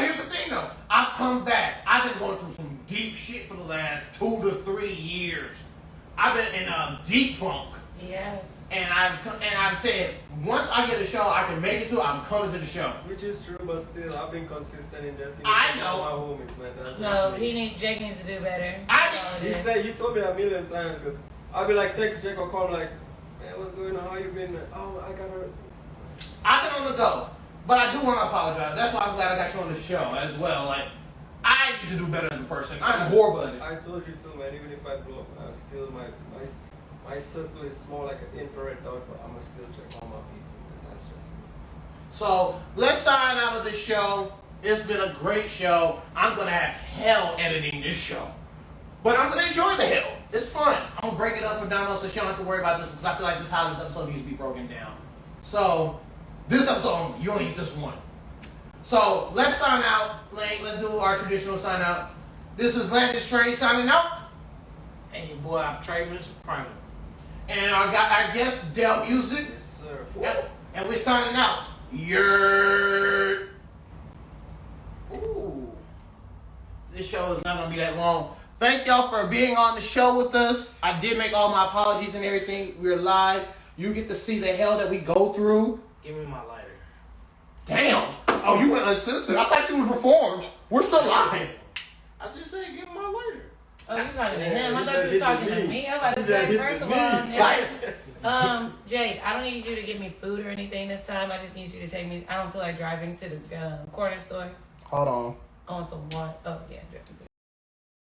here's the thing though, I've come back. I've been going through some deep shit for the last 2 to 3 years. I've been in a deep funk. Yes. And I've said once I get a show I can make it to, I'm coming to the show. Which is true, but still, I've been consistent in just. I know. My homies, man. That's No, just me. Jake needs to do better. He told me a million times. I'll be like, text Jake or call him like, man, what's going on? How you been? Oh, I've been on the go, but I do want to apologize. That's why I'm glad I got you on the show as well. Like, I need to do better as a person. I'm horrible at it. I told you too, man. Even if I blow up, still my circle is more like an infrared dot, but I'm gonna still check all my people. And that's just me. So let's sign out of this show. It's been a great show. I'm gonna have hell editing this show, but I'm gonna enjoy the hell. It's fun. I'm gonna break it up for Dono so she don't have to worry about this because I feel like this is how this episode needs to be broken down. So this episode, you only get this one. So let's sign out. Let's do our traditional sign out. This is Landon Strange signing out. Hey, boy, I'm Trey Mr. Primal. And I got our guest, Del Music. Yes, sir. And we're signing out. Yer. Ooh. This show is not going to be that long. Thank y'all for being on the show with us. I did make all my apologies and everything. We're live. You get to see the hell that we go through. Give me my lighter. Damn. Oh, you went uncensored. I thought you was reformed. We're still live. I just said give me my lighter. Oh, you talking to him? I you thought you hit was talking the to knee. me. I'm about to You say, hit first the of all, knee. yeah. Jake, I don't need you to get me food or anything this time. I just need you to take me. I don't feel like driving to the corner store. Hold on. On some water. Oh, yeah.